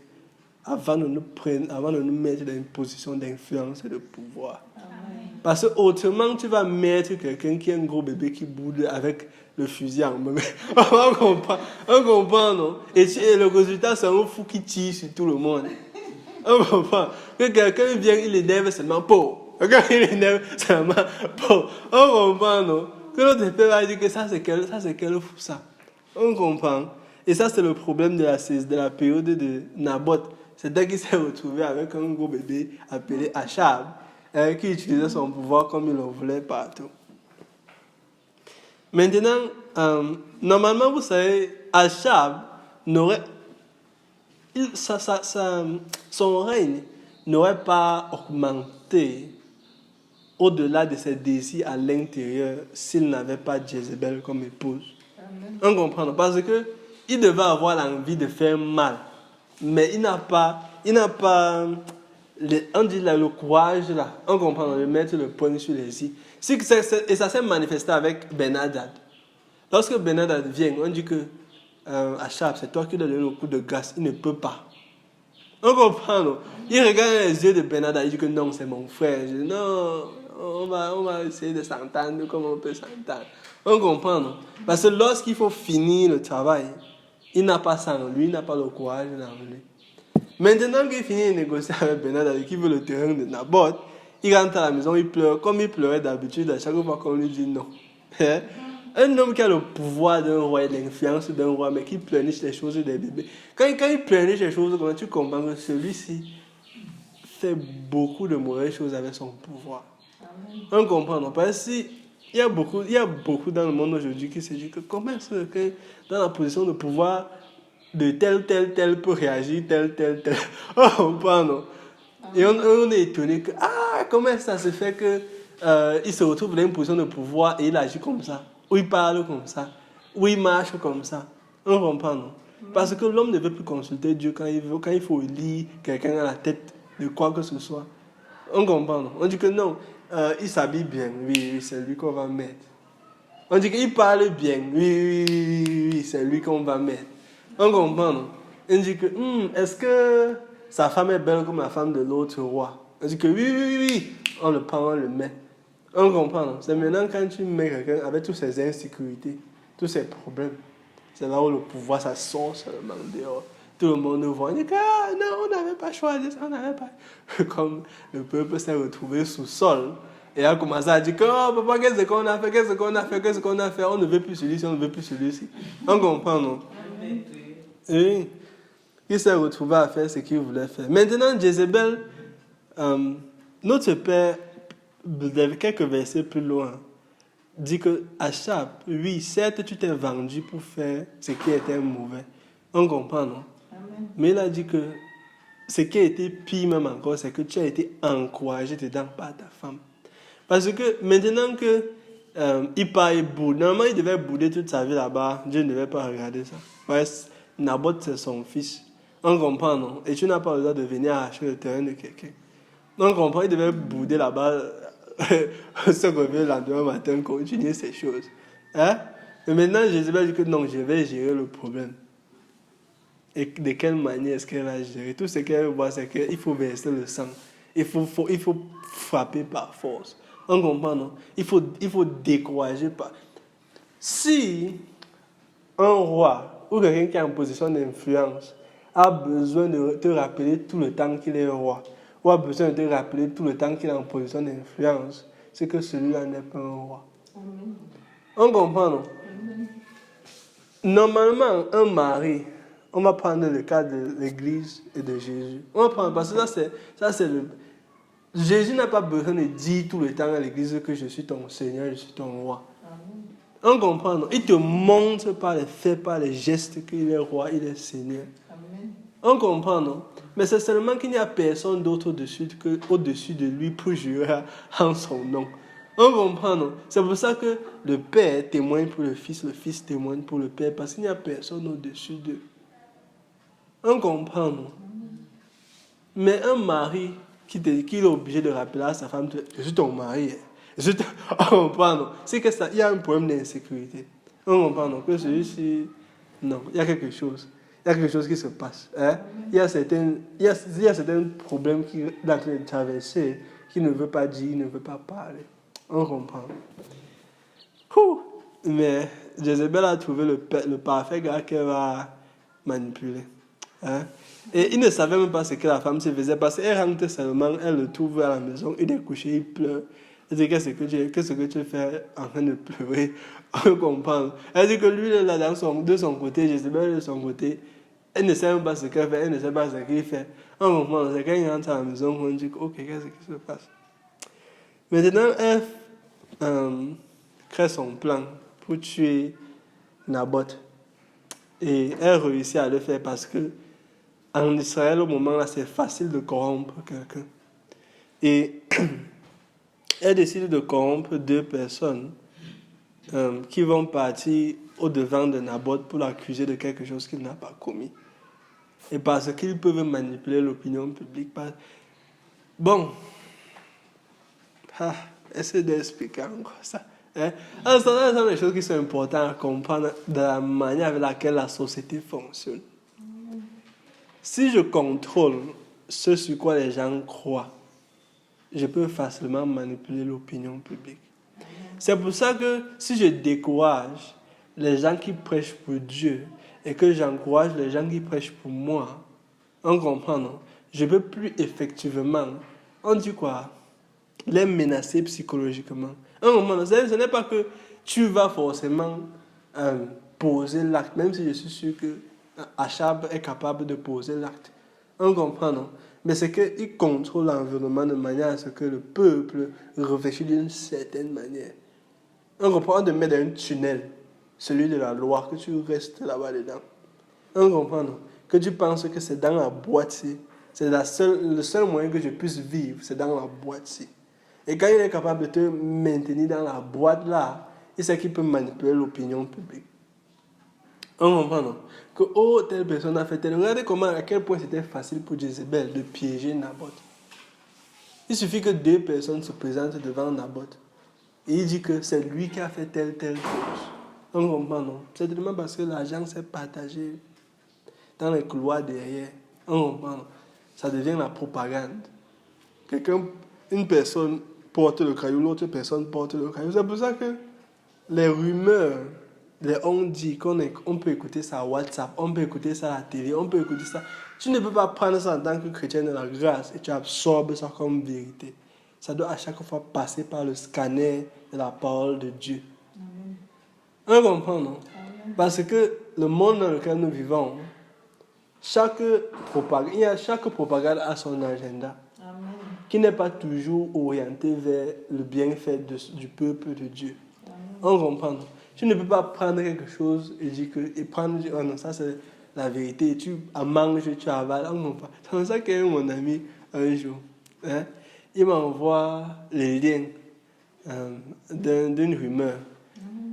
avant de nous mettre dans une position d'influence et de pouvoir. Amen. Parce que autrement, tu vas mettre quelqu'un qui est un gros bébé qui boude avec le fusil en main. On comprend, non? Et le résultat, c'est un fou qui tire sur tout le monde. On comprend. Que quelqu'un vient, il énerve seulement pour. Quelqu'un il énerve seulement pour. On comprend, non? Que notre père va dire que ça c'est quel fou ça. On comprend. Et ça c'est le problème de la période de Naboth. C'est dès qu'il s'est retrouvé avec un gros bébé appelé Achab, qui utilisait son pouvoir comme il le voulait partout. Maintenant, normalement vous savez, Achab n'aurait... son règne n'aurait pas augmenté au-delà de ses désirs à l'intérieur s'il n'avait pas Jézabel comme épouse. On comprend, non? Parce que il devait avoir l'envie de faire mal, mais il n'a pas on dit là, le courage là, on comprend, de mettre le poing sur les i. Et ça s'est manifesté avec Ben Hadad. Lorsque Ben Hadad vient, on dit que Achab, c'est toi qui donnes le coup de grâce, il ne peut pas. On comprend, non? Il regarde les yeux de Ben Hadad, il dit que non, c'est mon frère. Je dis non, on va essayer de s'entendre comme on peut s'entendre. On comprend, non? Parce que lorsqu'il faut finir le travail, il n'a pas ça en lui, il n'a pas le courage en lui. Maintenant qu'il finit de négocier avec Ben Hadad, qui veut le terrain de Naboth, il rentre à la maison, il pleure, comme il pleurait d'habitude à chaque fois qu'on lui dit non. Un homme qui a le pouvoir d'un roi et l'influence d'un roi, mais qui pleurniche les choses des bébés. Quand il pleurniche les choses, comment tu comprends que celui-ci fait beaucoup de mauvaises choses avec son pouvoir. On comprend, non? Parce qu'il y a beaucoup dans le monde aujourd'hui qui se disent que comment est-ce que quelqu'un dans la position de pouvoir de tel peut réagir, tel. Oh, pardon. Et on est étonné que, comment ça se fait que il se retrouve dans une position de pouvoir et il agit comme ça, ou il parle comme ça, ou il marche comme ça. On comprend, non? Parce que l'homme ne veut plus consulter Dieu quand il faut lire quelqu'un à la tête de quoi que ce soit. On comprend, non? On dit que non, il s'habille bien, oui, c'est lui qu'on va mettre. On dit qu'il parle bien, oui, c'est lui qu'on va mettre. On comprend, non? On dit que, est-ce que sa femme est belle comme la femme de l'autre roi? On dit que oui, on le prend, on le met. On comprend, non? C'est maintenant quand tu mets quelqu'un avec toutes ses insécurités, tous ses problèmes, c'est là où le pouvoir, ça sort seulement dehors. Tout le monde nous voit, on dit que, non, on n'avait pas choisi ça, on n'avait pas. Comme le peuple s'est retrouvé sous sol. Et a commencé à dire que, oh papa, qu'est-ce qu'on a fait, on ne veut plus celui-ci, on ne veut plus celui-ci. On comprend, non? Oui. Il s'est retrouvé à faire ce qu'il voulait faire. Maintenant, Jézabel, notre père, quelques versets plus loin, dit que Achab, oui, certes, tu t'es vendu pour faire ce qui était mauvais. On comprend, non? Amen. Mais il a dit que ce qui a été pire même encore, c'est que tu as été encouragé dedans par ta femme. Parce que maintenant que il part et boude, normalement il devait bouder toute sa vie là-bas, Dieu ne devait pas regarder ça. Parce que Naboth c'est son fils. On comprend, non? Et tu n'as pas le droit de venir acheter le terrain de quelqu'un. On comprend, il devait bouder là-bas, se réveiller le lendemain matin, continuer ces choses. Hein? Mais maintenant, Jésus dit que non, je vais gérer le problème. Et de quelle manière est-ce qu'elle va gérer? Tout ce qu'elle voit, c'est qu'il faut verser le sang. Il faut frapper par force. On comprend, non? Il faut décourager par... Si un roi ou quelqu'un qui est en position d'influence a besoin de te rappeler tout le temps qu'il est roi, ou a besoin de te rappeler tout le temps qu'il est en position d'influence, c'est que celui-là n'est pas un roi. Amen. On comprend, non? Amen. Normalement, un mari, on va prendre le cas de l'Église et de Jésus. On va prendre, parce que ça c'est le... Jésus n'a pas besoin de dire tout le temps à l'Église que je suis ton Seigneur, je suis ton roi. Amen. On comprend, non? Il te montre par les faits, par les gestes qu'il est roi, il est Seigneur. Amen. On comprend, non? Mais c'est seulement qu'il n'y a personne d'autre au-dessus de lui pour jurer en son nom. On comprend, non? C'est pour ça que le Père témoigne pour le Fils témoigne pour le Père, parce qu'il n'y a personne au-dessus d'eux. On comprend, non? Mais un mari qui est obligé de rappeler à sa femme, je suis ton mari. On comprend, non? C'est que ça, il y a un problème d'insécurité. On comprend, non? Que celui-ci, non, il y a quelque chose. Il y a quelque chose qui se passe. Hein? Il y a certains problèmes qu'il est en train de traverser, qu'il ne veut pas dire, il ne veut pas parler. On comprend. Mais Jézabel a trouvé le parfait gars qu'elle va manipuler. Hein? Et il ne savait même pas ce que la femme se faisait, parce qu'elle rentre seulement, elle le trouve à la maison, il est couché, il pleure. Elle dit, qu'est-ce que tu fais en train de pleurer? On comprend. Elle dit que lui, là, de son côté, Jézabel de son côté, elle ne sait même pas ce qu'elle fait, elle ne sait pas ce qu'il fait. On comprend. C'est quand il rentre à la maison qu'on dit, ok, qu'est-ce qui se passe? Maintenant, elle crée son plan pour tuer Naboth. Et elle réussit à le faire parce que en Israël, au moment là, c'est facile de corrompre quelqu'un. Et elle décide de corrompre deux personnes qui vont partir au-devant de Naboth pour l'accuser de quelque chose qu'il n'a pas commis. Et parce qu'ils peuvent manipuler l'opinion publique. Bon, essayez d'expliquer encore ça. Hein? Alors, ce sont des choses qui sont importantes à comprendre de la manière avec laquelle la société fonctionne. Si je contrôle ce sur quoi les gens croient, je peux facilement manipuler l'opinion publique. C'est pour ça que si je décourage les gens qui prêchent pour Dieu et que j'encourage les gens qui prêchent pour moi, on comprend, non? Je ne peux plus effectivement, on dit quoi? Les menacer psychologiquement. Ce n'est pas que tu vas forcément poser l'acte, même si je suis sûr que Achab est capable de poser l'acte. On comprend, non? Mais c'est qu'il contrôle l'environnement de manière à ce que le peuple réfléchisse d'une certaine manière. On comprend, on te met dans un tunnel, celui de la loi, que tu restes là-bas dedans. On comprend, non? Que tu penses que c'est dans la boîte-ci. C'est le seul moyen que je puisse vivre, c'est dans la boîte-ci. Et quand il est capable de te maintenir dans la boîte-là, il sait qu'il peut manipuler l'opinion publique. On comprend, non? Que, oh, telle personne a fait tel. Regardez à quel point c'était facile pour Jézabel de piéger Naboth. Il suffit que 2 personnes se présentent devant Naboth. Et il dit que c'est lui qui a fait telle chose. On comprend, non? C'est tellement parce que l'argent s'est partagé dans les couloirs derrière. On comprend, non? Ça devient la propagande. Une personne porte le caillou, l'autre personne porte le caillou. C'est pour ça que les rumeurs, on dit qu'on peut écouter ça à WhatsApp, on peut écouter ça à la télé, on peut écouter ça. Tu ne peux pas prendre ça en tant que chrétien de la grâce et tu absorbes ça comme vérité. Ça doit à chaque fois passer par le scanner de la parole de Dieu. On comprend, non? Parce que le monde dans lequel nous vivons, chaque propagande a son agenda. Qui n'est pas toujours orienté vers le bienfait du peuple de Dieu. On comprend. Tu ne peux pas prendre quelque chose et dire oh non, ça c'est la vérité, tu manges, tu avales. On comprend. C'est comme ça que mon ami, un jour, il m'envoie les liens d'une rumeur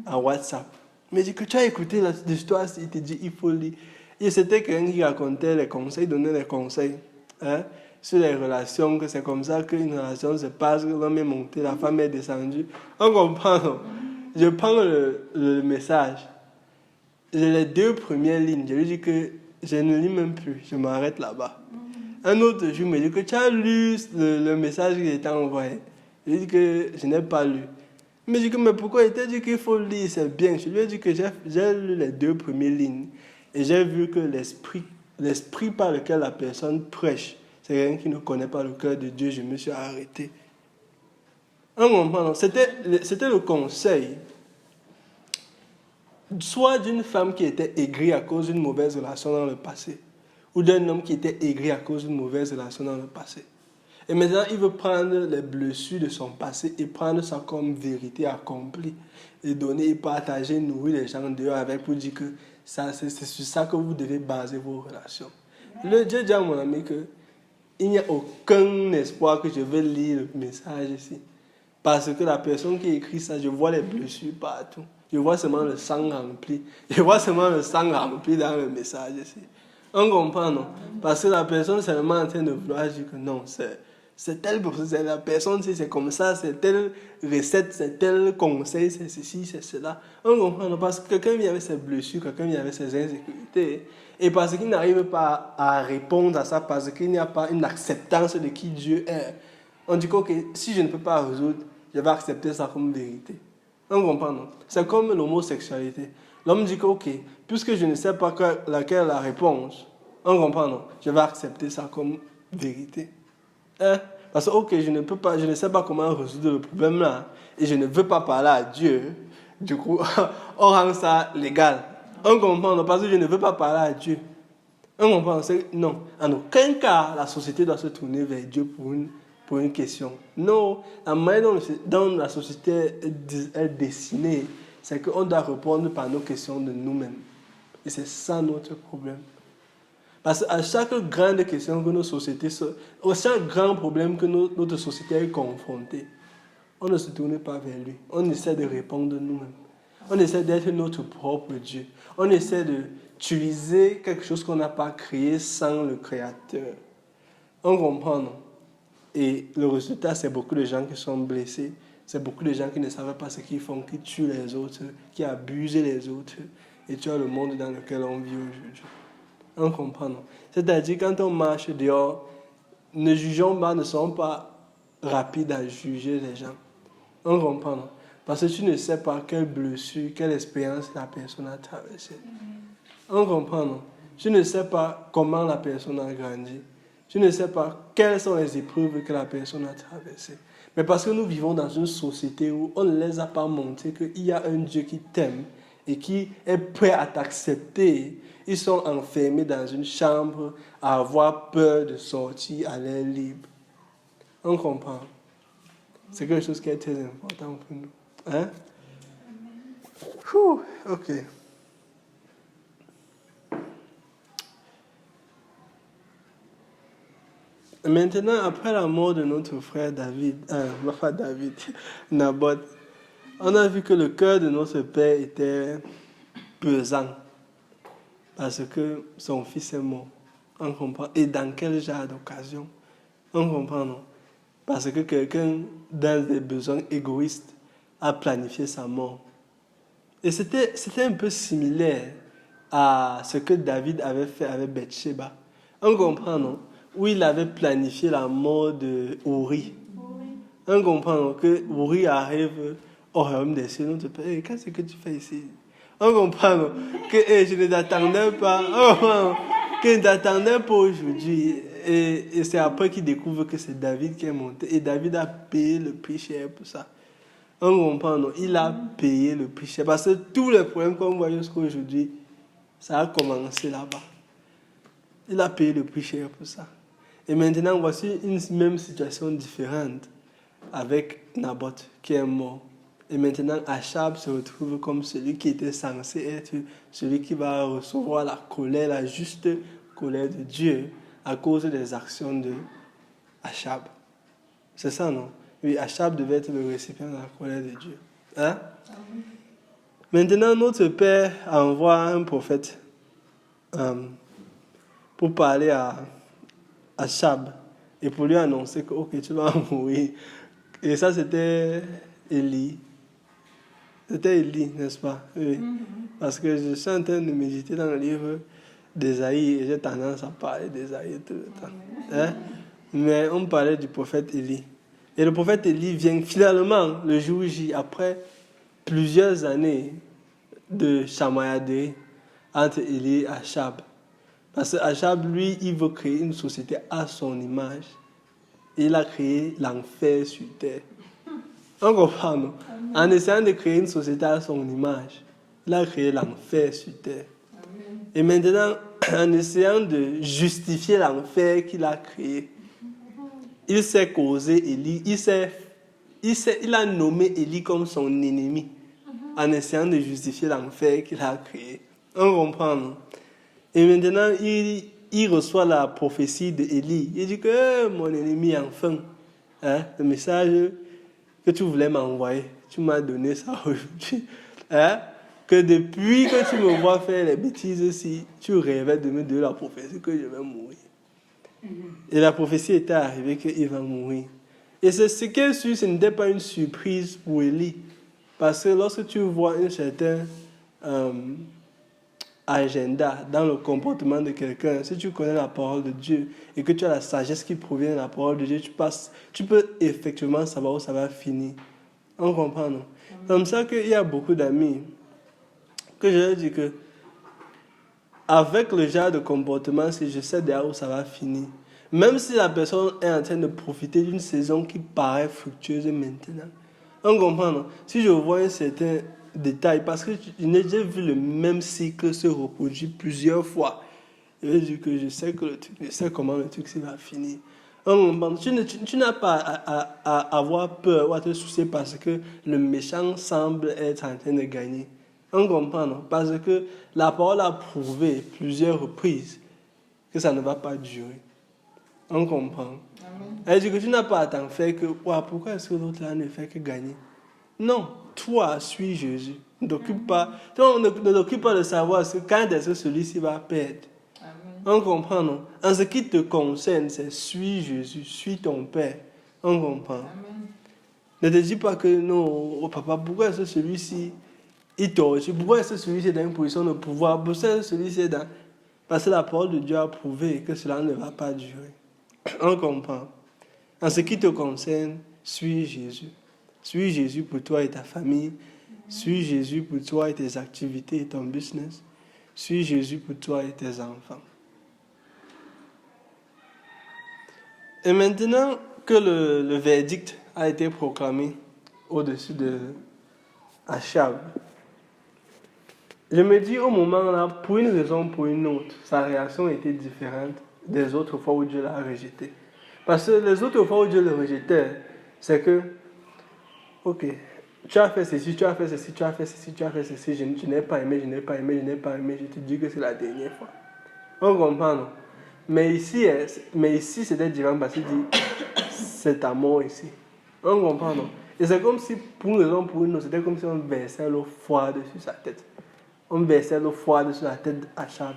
à WhatsApp. Mais dit que tu as écouté l'histoire, il te dit il faut lire. Et c'était quelqu'un qui racontait les conseils, donnait les conseils. Sur les relations, que c'est comme ça qu'une relation se passe, que l'homme est monté, la femme est descendue. On comprend, non? Je prends le message. J'ai les 2 premières lignes. Je lui dis que je ne lis même plus. Je m'arrête là-bas. Un autre jour, il me dit que tu as lu le message qui était envoyé. Je lui dis que je n'ai pas lu. Il me dit que mais pourquoi? Il t'a dit qu'il faut lire, c'est bien. Je lui ai dit que j'ai lu les 2 premières lignes. Et j'ai vu que l'esprit par lequel la personne prêche, c'est quelqu'un qui ne connaît pas le cœur de Dieu. Je me suis arrêté. On comprend. C'était le conseil, soit d'une femme qui était aigrie à cause d'une mauvaise relation dans le passé, ou d'un homme qui était aigri à cause d'une mauvaise relation dans le passé. Et maintenant, il veut prendre les blessures de son passé et prendre ça comme vérité accomplie, et donner et partager, nourrir les gens dehors avec pour dire que c'est sur ça que vous devez baser vos relations. Le Dieu dit à mon ami que il n'y a aucun espoir que je vais lire le message ici. Parce que la personne qui écrit ça, je vois les blessures partout. Je vois seulement le sang rempli. Je vois seulement le sang rempli dans le message ici. On comprend, non? Parce que la personne est seulement en train de vouloir dire que non, c'est telle personne, c'est la personne, c'est comme ça, c'est telle recette, c'est tel conseil, c'est ceci, c'est cela. On comprend, non? Parce que quelqu'un vient avec ses blessures, quelqu'un vient avec ses insécurités. Et parce qu'il n'arrive pas à répondre à ça, parce qu'il n'y a pas une acceptance de qui Dieu est, on dit que si je ne peux pas résoudre, je vais accepter ça comme vérité. On comprend, non? C'est comme l'homosexualité. L'homme dit que, puisque je ne sais pas laquelle est la réponse, on comprend, non? Je vais accepter ça comme vérité. Parce que, je ne sais pas comment résoudre le problème là, et je ne veux pas parler à Dieu. Du coup, on rend ça légal. On comprend, non? Parce que je ne veux pas parler à Dieu. On comprend, non. En aucun cas, la société doit se tourner vers Dieu pour une question. Non, la manière dont la société est dessinée, c'est qu'on doit répondre par nos questions de nous-mêmes. Et c'est ça notre problème. Parce qu'à chaque grande question que nos sociétés, à chaque grand problème que notre société est confrontée, on ne se tourne pas vers lui. On essaie de répondre nous-mêmes. On essaie d'être notre propre Dieu. On essaie d'utiliser quelque chose qu'on n'a pas créé sans le Créateur. On comprend, non? Et le résultat, c'est beaucoup de gens qui sont blessés. C'est beaucoup de gens qui ne savent pas ce qu'ils font, qui tuent les autres, qui abusent les autres. Et tu as le monde dans lequel on vit aujourd'hui. On comprend, non? C'est-à-dire, quand on marche dehors, ne jugeons pas, ne soyons pas rapides à juger les gens. On comprend, non? Parce que tu ne sais pas quelle blessure, quelle expérience la personne a traversée. On comprend, non? Tu ne sais pas comment la personne a grandi. Tu ne sais pas quelles sont les épreuves que la personne a traversées. Mais parce que nous vivons dans une société où on ne les a pas montré qu'il y a un Dieu qui t'aime et qui est prêt à t'accepter. Ils sont enfermés dans une chambre à avoir peur de sortir à l'air libre. On comprend. C'est quelque chose qui est très important pour nous. Hein? Ok. Maintenant, après la mort de notre frère Naboth, on a vu que le cœur de notre père était pesant parce que son fils est mort. On comprend. Et dans quel genre d'occasion? On comprend, non? Parce que quelqu'un, dans des besoins égoïstes, a planifié sa mort. Et c'était un peu similaire à ce que David avait fait avec Bathsheba. On comprend, non? Où il avait planifié la mort de Uri. On comprend, non? Que Uri arrive au royaume des cieux. On te dit, hey, qu'est-ce que tu fais ici? On comprend, non? Que je ne t'attendais pas. Que je ne t'attendais pas aujourd'hui. Et c'est après qu'il découvre que c'est David qui est monté. Et David a payé le prix cher pour ça. On comprend, non? Il a payé le prix cher. Parce que tous les problèmes qu'on voit jusqu'à aujourd'hui, ça a commencé là-bas. Il a payé le prix cher pour ça. Et maintenant, voici une même situation différente avec Naboth qui est mort. Et maintenant, Achab se retrouve comme celui qui était censé être celui qui va recevoir la colère, la juste colère de Dieu à cause des actions de Achab. C'est ça, non? Oui, Achab devait être le récipient de la colère de Dieu. Hein? Maintenant, notre Père envoie un prophète pour parler à Achab et pour lui annoncer que ok, tu vas mourir. Et ça, c'était Élie. C'était Élie, n'est-ce pas? Oui. Parce que je suis en train de méditer dans le livre d'Ésaïe et j'ai tendance à parler d'Ésaïe tout le temps. Hein? Mais on parlait du prophète Élie. Et le prophète Élie vient finalement, le jour J, après plusieurs années de chamaillerie entre Élie et Achab. Parce que Achab, lui, il veut créer une société à son image. Et il a créé l'enfer sur terre. On comprend, non? En essayant de créer une société à son image, il a créé l'enfer sur terre. Et maintenant, en essayant de justifier l'enfer qu'il a créé, il s'est causé Élie, il a nommé Élie comme son ennemi, en essayant de justifier l'enfer qu'il a créé. On comprend, non? Et maintenant, il reçoit la prophétie d'Élie. Il dit que mon ennemi, enfin, hein, le message que tu voulais m'envoyer, tu m'as donné ça aujourd'hui. Hein? Que depuis que tu me vois faire les bêtises, si tu rêvais de me donner la prophétie que je vais mourir. Et la prophétie était arrivée qu'il va mourir. Et c'est ce qui est sûr, ce n'était pas une surprise pour Élie. Parce que lorsque tu vois un certain agenda dans le comportement de quelqu'un, si tu connais la parole de Dieu et que tu as la sagesse qui provient de la parole de Dieu, tu peux effectivement savoir où ça va finir. On comprend, non? Comme ça qu'il y a beaucoup d'amis que je leur dis que avec le genre de comportement, si je sais déjà où ça va finir, même si la personne est en train de profiter d'une saison qui paraît fructueuse maintenant, on comprend, non? Si je vois un certain détail, parce que j'ai vu le même cycle se reproduire plusieurs fois, je veux dire que je sais comment le truc va finir. Tu n'as pas à avoir peur ou à te soucier parce que le méchant semble être en train de gagner. On comprend, non? Parce que la parole a prouvé plusieurs reprises que ça ne va pas durer. On comprend. Elle dit que tu n'as pas à t'en faire que pourquoi est-ce que l'autre là ne fait que gagner? Non, toi, suis Jésus. Ne t'occupe pas, ne t'occupe pas de savoir quand est-ce que celui-ci va perdre. Amen. On comprend, non? En ce qui te concerne, c'est suis Jésus, suis ton Père. On comprend. Amen. Ne te dis pas que non, oh papa, pourquoi est-ce que celui-ci il torture? Pourquoi est-ce que celui-ci est dans une position de pouvoir? Pourquoi est-ce que celui-ci est dans... Parce que la parole de Dieu a prouvé que cela ne va pas durer. On comprend. En ce qui te concerne, suis Jésus. Suis Jésus pour toi et ta famille. Suis Jésus pour toi et tes activités et ton business. Suis Jésus pour toi et tes enfants. Et maintenant que le verdict a été proclamé au-dessus de Achab, je me dis au moment là, pour une raison ou pour une autre, sa réaction était différente des autres fois où Dieu l'a rejeté. Parce que les autres fois où Dieu le rejetait, c'est que, ok, tu as fait ceci, tu as fait ceci, tu as fait ceci, tu as fait ceci, je n'ai pas aimé, je n'ai pas aimé, je n'ai pas aimé, je te dis que c'est la dernière fois. On comprend, non? Mais ici, c'était différent parce qu'il dit, c'est ta mort ici. On comprend, non? Et c'est comme si, pour une raison ou pour une autre, c'était comme si on versait l'eau froide sur sa tête. On versait l'eau froide sur la tête d'Achab.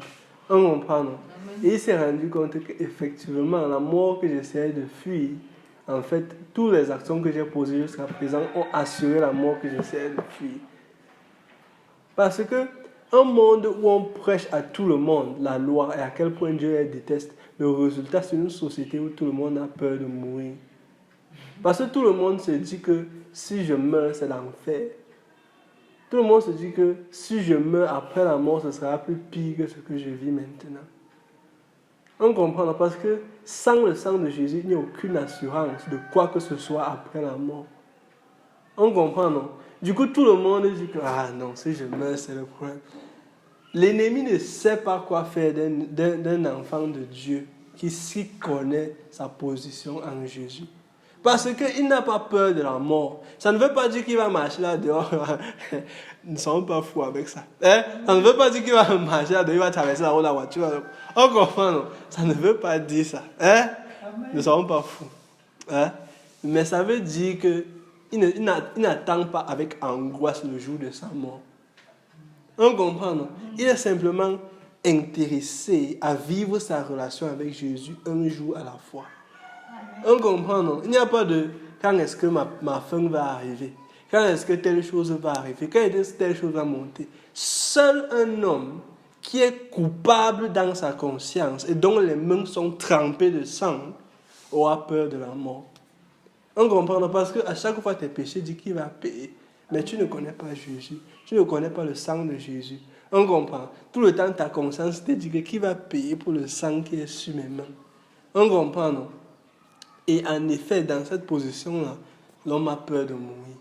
On comprend, non? Et il s'est rendu compte qu'effectivement, la mort que j'essayais de fuir, en fait, toutes les actions que j'ai posées jusqu'à présent ont assuré la mort que j'essayais de fuir. Parce que un monde où on prêche à tout le monde la loi et à quel point Dieu les déteste, le résultat, c'est une société où tout le monde a peur de mourir. Parce que tout le monde se dit que si je meurs, c'est l'enfer. Tout le monde se dit que si je meurs après la mort, ce sera plus pire que ce que je vis maintenant. On comprend parce que sans le sang de Jésus, il n'y a aucune assurance de quoi que ce soit après la mort. On comprend, non? Du coup, tout le monde dit que ah non, si je meurs, c'est le problème. L'ennemi ne sait pas quoi faire d'un enfant de Dieu qui connaît sa position en Jésus. Parce qu'il n'a pas peur de la mort. Ça ne veut pas dire qu'il va marcher là dehors. Nous ne sommes pas fous avec ça. Ça ne veut pas dire qu'il va marcher là dehors, il va traverser la route, la voiture. On comprend, non? Ça ne veut pas dire ça. Nous ne sommes pas fous. Mais ça veut dire qu'il n'attend pas avec angoisse le jour de sa mort. On comprend, non? Il est simplement intéressé à vivre sa relation avec Jésus un jour à la fois. On comprend, non? Il n'y a pas de quand est-ce que ma fin va arriver, quand est-ce que telle chose va arriver, quand est-ce que telle chose va monter. Seul un homme qui est coupable dans sa conscience et dont les mains sont trempées de sang aura peur de la mort. On comprend, non? Parce qu'à chaque fois tes péchés disent qu'il va payer. Mais tu ne connais pas Jésus. Tu ne connais pas le sang de Jésus. On comprend. Tout le temps, ta conscience te dit que qui va payer pour le sang qui est sur mes mains. On comprend, non? Et en effet, dans cette position-là, l'homme a peur de mourir.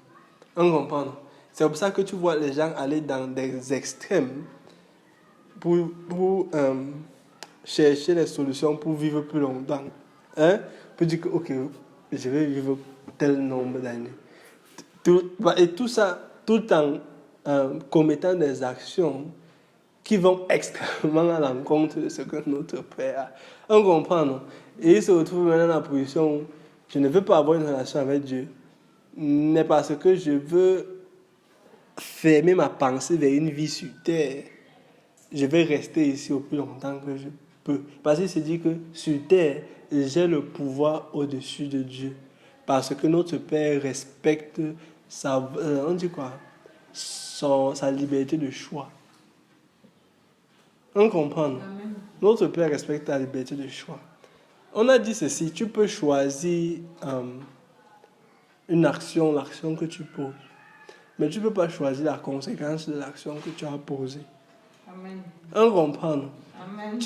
On comprend, non? C'est pour ça que tu vois les gens aller dans des extrêmes pour chercher des solutions pour vivre plus longtemps. Pour dire que, ok, je vais vivre tel nombre d'années. Et tout ça, tout en commettant des actions qui vont extrêmement à l'encontre de ce que notre Père a. On comprend, non? Et il se retrouve maintenant dans la position où je ne veux pas avoir une relation avec Dieu, mais parce que je veux fermer ma pensée vers une vie sur terre, je vais rester ici au plus longtemps que je peux. Parce qu'il se dit que sur terre, j'ai le pouvoir au-dessus de Dieu. Parce que notre Père respecte sa liberté de choix. On comprend. Amen. Notre Père respecte ta liberté de choix. On a dit ceci, tu peux choisir l'action que tu poses. Mais tu ne peux pas choisir la conséquence de l'action que tu as posée. Amen. On comprend. Amen.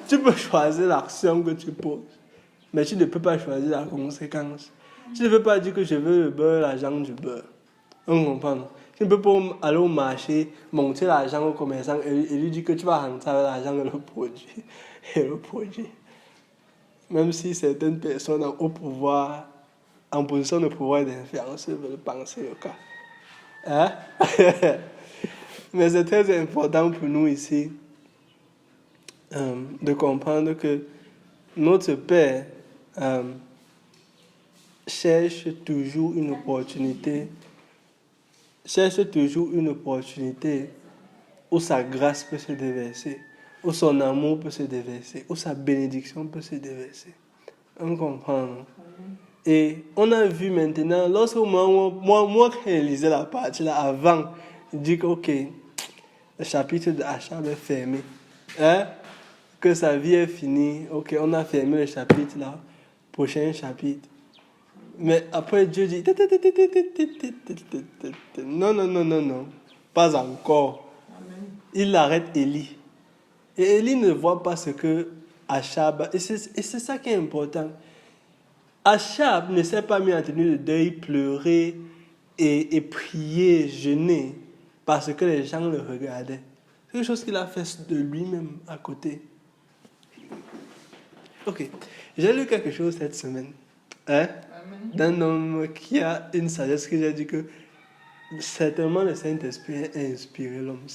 Tu peux choisir l'action que tu poses. Mais tu ne peux pas choisir la conséquence. Tu ne peux pas dire que je veux le beurre, l'argent du beurre. On comprend. Tu ne peux pas aller au marché, monter l'argent au commerçant et lui dire que tu vas rentrer avec l'argent et le produit. Même si certaines personnes au pouvoir, en position de pouvoir et d'influence, veulent penser le cas. Mais c'est très important pour nous ici de comprendre que notre Père cherche toujours une opportunité cherche toujours une opportunité où sa grâce peut se déverser, où son amour peut se déverser, où sa bénédiction peut se déverser. On comprend, non? Et on a vu maintenant, lorsque moi quand je lisais la partie là avant, je dis que ok, le chapitre de Achab est fermé. Hein? Que sa vie est finie. Ok, on a fermé le chapitre là. Prochain chapitre. Mais après Dieu dit non, non, non, non, non. Pas encore. Il arrête Élie. Et Élie ne voit pas ce que Achab. Et c'est ça qui est important. Achab ne s'est pas mis en tenue de deuil, pleurer et prier, jeûner, parce que les gens le regardaient. C'est quelque chose qu'il a fait de lui-même à côté. Ok, j'ai lu quelque chose cette semaine. Hein? D'un homme qui a une sagesse que j'ai dit que certainement le Saint-Esprit a inspiré l'homme.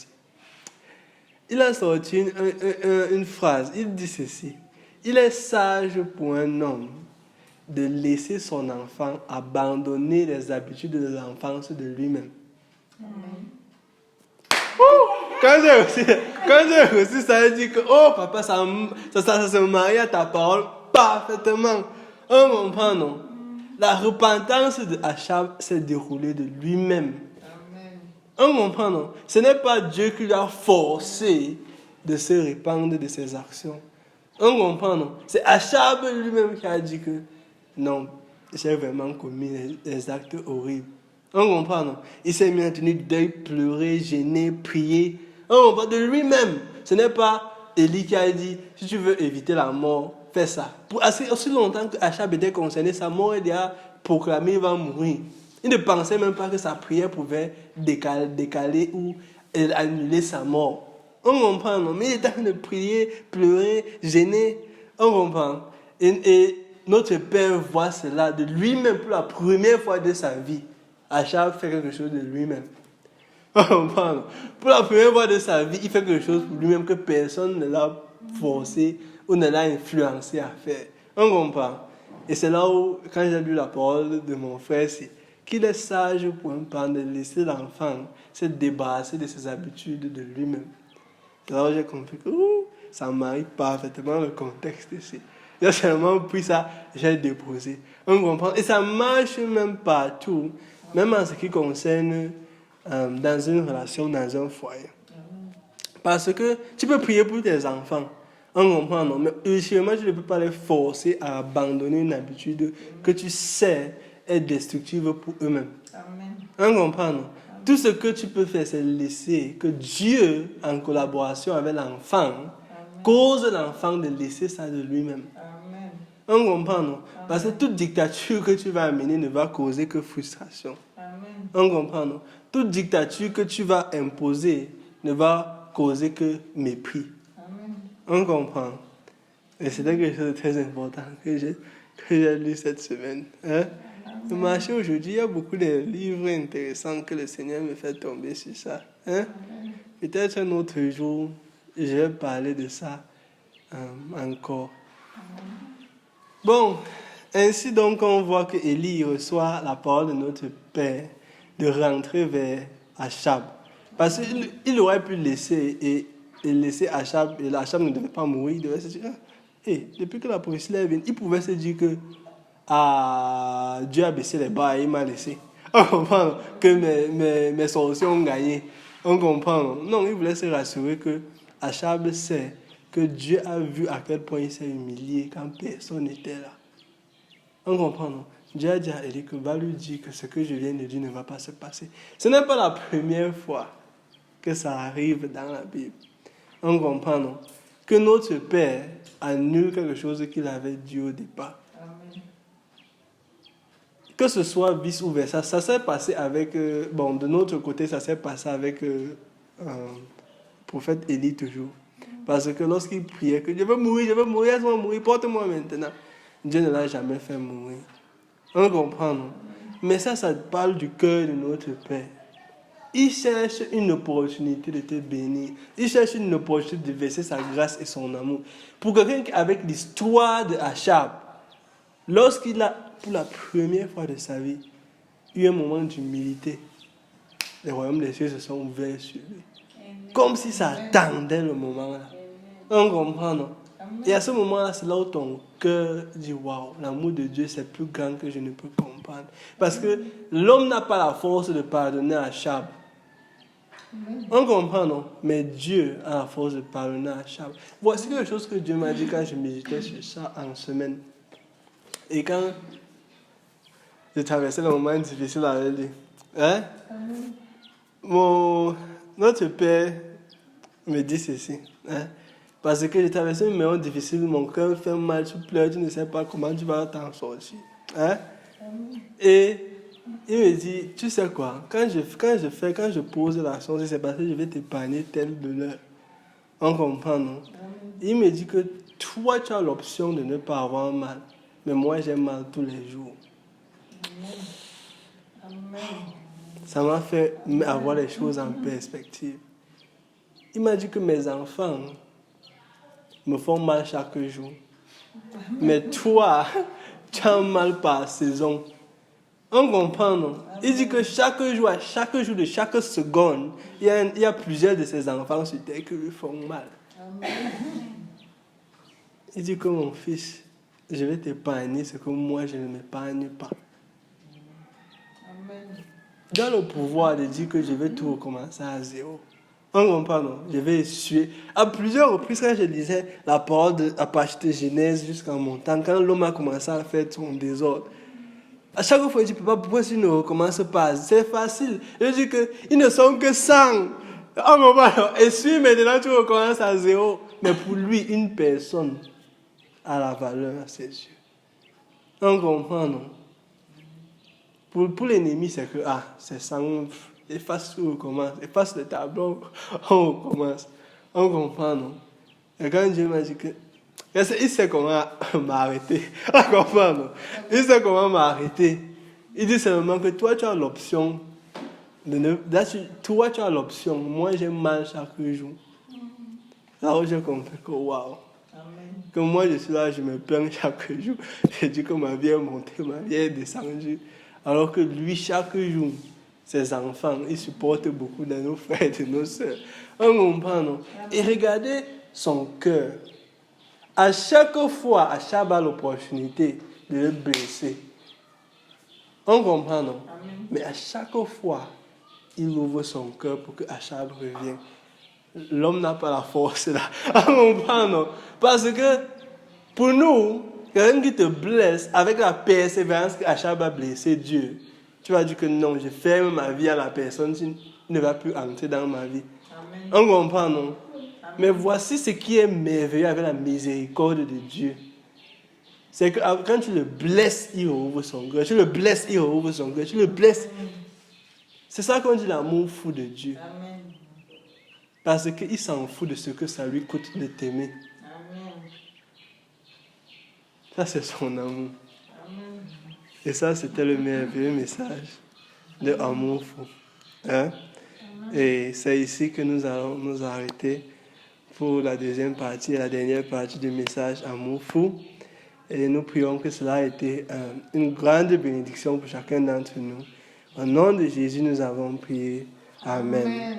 Il a sorti une phrase, il dit ceci. Il est sage pour un homme de laisser son enfant abandonner les habitudes de l'enfance de lui-même. Quand j'ai reçu ça, j'ai dit que, oh papa, ça se marie à ta parole parfaitement. On comprend, non? La repentance de Achab s'est déroulée de lui-même. On comprend, non? Ce n'est pas Dieu qui l'a forcé de se répandre de ses actions. On comprend, non? C'est Achab lui-même qui a dit que non, j'ai vraiment commis des actes horribles. On comprend, non? Il s'est mis en tenue de deuil, pleurer, gêner, prier. On comprend de lui-même. Ce n'est pas Élie qui a dit, si tu veux éviter la mort, fais ça. Aussi longtemps que Achab était concerné, sa mort est déjà proclamée, il va mourir. Il ne pensait même pas que sa prière pouvait décaler ou annuler sa mort. On comprend, non? Mais il était en train de prier, pleurer, gêner. On comprend. Et notre Père voit cela de lui-même pour la première fois de sa vie. Achab fait quelque chose de lui-même. On comprend, non? Pour la première fois de sa vie, il fait quelque chose pour lui-même que personne ne l'a forcé ou ne l'a influencé à faire. On comprend. Et c'est là où, quand j'ai lu la parole de mon frère, c'est qu'il est sage pour un parent de laisser l'enfant se débarrasser de ses habitudes de lui-même. C'est là où j'ai compris que ça marie parfaitement le contexte ici. J'ai seulement pris ça, j'ai déposé. On comprend. Et ça marche même partout, même en ce qui concerne dans une relation, dans un foyer. Parce que tu peux prier pour tes enfants. On comprend, non? Mais ultimement, tu ne peux pas les forcer à abandonner une habitude que tu sais est destructive pour eux-mêmes. On comprend, non? Tout ce que tu peux faire, c'est laisser que Dieu, en collaboration avec l'enfant, cause l'enfant de laisser ça de lui-même. On comprend, non? Parce que toute dictature que tu vas amener ne va causer que frustration. On comprend, non? Toute dictature que tu vas imposer ne va causer que mépris. On comprend. Et c'est quelque chose de très important que j'ai lu cette semaine. Hein? Le marché aujourd'hui, il y a beaucoup de livres intéressants que le Seigneur me fait tomber sur ça. Hein? Peut-être un autre jour, je vais parler de ça encore. Bon, ainsi donc on voit que Élie reçoit la parole de notre Père de rentrer vers Achab. Parce qu'il aurait pu laisser Achab, et Achab ne devait pas mourir, il devait se dire, depuis que la prophétie est venue, il pouvait se dire que Dieu a baissé les bras et il m'a laissé. On comprend que mes sorciers ont gagné. On comprend. Non, il voulait se rassurer que Achab sait que Dieu a vu à quel point il s'est humilié quand personne n'était là. On comprend, non? Dieu a dit à Élie que va lui dire que ce que je viens de dire ne va pas se passer. Ce n'est pas la première fois que ça arrive dans la Bible. On comprend, non? Que notre Père annule quelque chose qu'il avait dit au départ. Amen. Que ce soit vice ou versa, ça s'est passé avec... de notre côté, ça s'est passé avec le prophète Élie toujours. Parce que lorsqu'il priait que je veux mourir, laisse-moi mourir, porte-moi maintenant. Dieu ne l'a jamais fait mourir. On comprend, non? Mais ça parle du cœur de notre Père. Il cherche une opportunité de te bénir. Il cherche une opportunité de verser sa grâce et son amour. Pour quelqu'un avec l'histoire de Achab, lorsqu'il a, pour la première fois de sa vie, eu un moment d'humilité, les royaumes des cieux se sont ouverts sur lui. Comme si ça attendait le moment là. On comprend, non? Et à ce moment-là, c'est là où ton cœur dit waouh, l'amour de Dieu c'est plus grand que je ne peux comprendre. Parce que l'homme n'a pas la force de pardonner à Achab. On comprend, non? Mais Dieu a la force de pardonner à Achab. Voici quelque chose que Dieu m'a dit quand je méditais sur ça en semaine. Et quand je traversais le moment difficile avec lui. Hein? Notre Père me dit ceci. Hein? Parce que j'ai traversé un moment difficile, mon cœur fait mal, tu pleures, tu ne sais pas comment tu vas t'en sortir. Hein? Et il me dit, tu sais quoi, quand je pose l'action, c'est parce que je vais t'épargner tel douleur. On comprend, non? Il me dit que toi, tu as l'option de ne pas avoir mal. Mais moi, j'ai mal tous les jours. Amen. Ça m'a fait avoir les choses en perspective. Il m'a dit que mes enfants me font mal chaque jour. Mais toi, tu as mal par saison. On comprend, non? Il dit que chaque jour de chaque seconde, il y a plusieurs de ses enfants sur terre qui lui font mal. Il dit que mon fils, je vais t'épargner ce que moi je ne m'épargne pas. Dans le pouvoir de dire que je vais tout recommencer à zéro. On comprend, non? Je vais essuyer. À plusieurs reprises, quand je lisais la parole à partir de Genèse jusqu'en montant, quand l'homme a commencé à faire son désordre, à chaque fois, il dit, papa, pourquoi tu ne recommences pas? C'est facile. Je dis qu'ils ne sont que 100. On comprend, essuie maintenant, tu recommences à zéro. Mais pour lui, une personne a la valeur à ses yeux. On comprend, non? Pour l'ennemi, c'est que, c'est 100, efface tout, on recommence. Efface le tableau, on recommence. On comprend, non? Et quand Dieu m'a dit que, il sait comment m'arrêter. On comprend, non? Il sait comment m'arrêter. Il dit seulement que toi, tu as l'option. Toi, tu as l'option. Moi, j'ai mal chaque jour. Là où j'ai compris que, waouh. Que moi, je suis là, je me plains chaque jour. Je dis que ma vie est montée, ma vie est descendue. Alors que lui, chaque jour, ses enfants, il supporte beaucoup de nos frères et de nos sœurs. On comprend, non? Et regardez son cœur. À chaque fois, Achab a l'opportunité de le blesser. On comprend, non? Mais à chaque fois, il ouvre son cœur pour que Achab revienne. L'homme n'a pas la force là. On comprend, non? Parce que pour nous, quelqu'un qui te blesse avec la persévérance qu'Achab a blessé Dieu, tu vas dire que non, je ferme ma vie à la personne, tu ne vas plus entrer dans ma vie. Amen. On comprend, non? Amen. Mais voici ce qui est merveilleux avec la miséricorde de Dieu. C'est que quand tu le blesses, il rouvre son cœur. Tu le blesses, il rouvre son cœur. Tu le blesses. C'est ça qu'on dit l'amour fou de Dieu. Amen. Parce qu'il s'en fout de ce que ça lui coûte de t'aimer. Amen. Ça, c'est son amour. Amen. Et ça, c'était le merveilleux message de amour fou. Hein? Et c'est ici que nous allons nous arrêter pour la deuxième partie, la dernière partie du message amour fou. Et nous prions que cela ait été une grande bénédiction pour chacun d'entre nous. Au nom de Jésus, nous avons prié. Amen. Amen.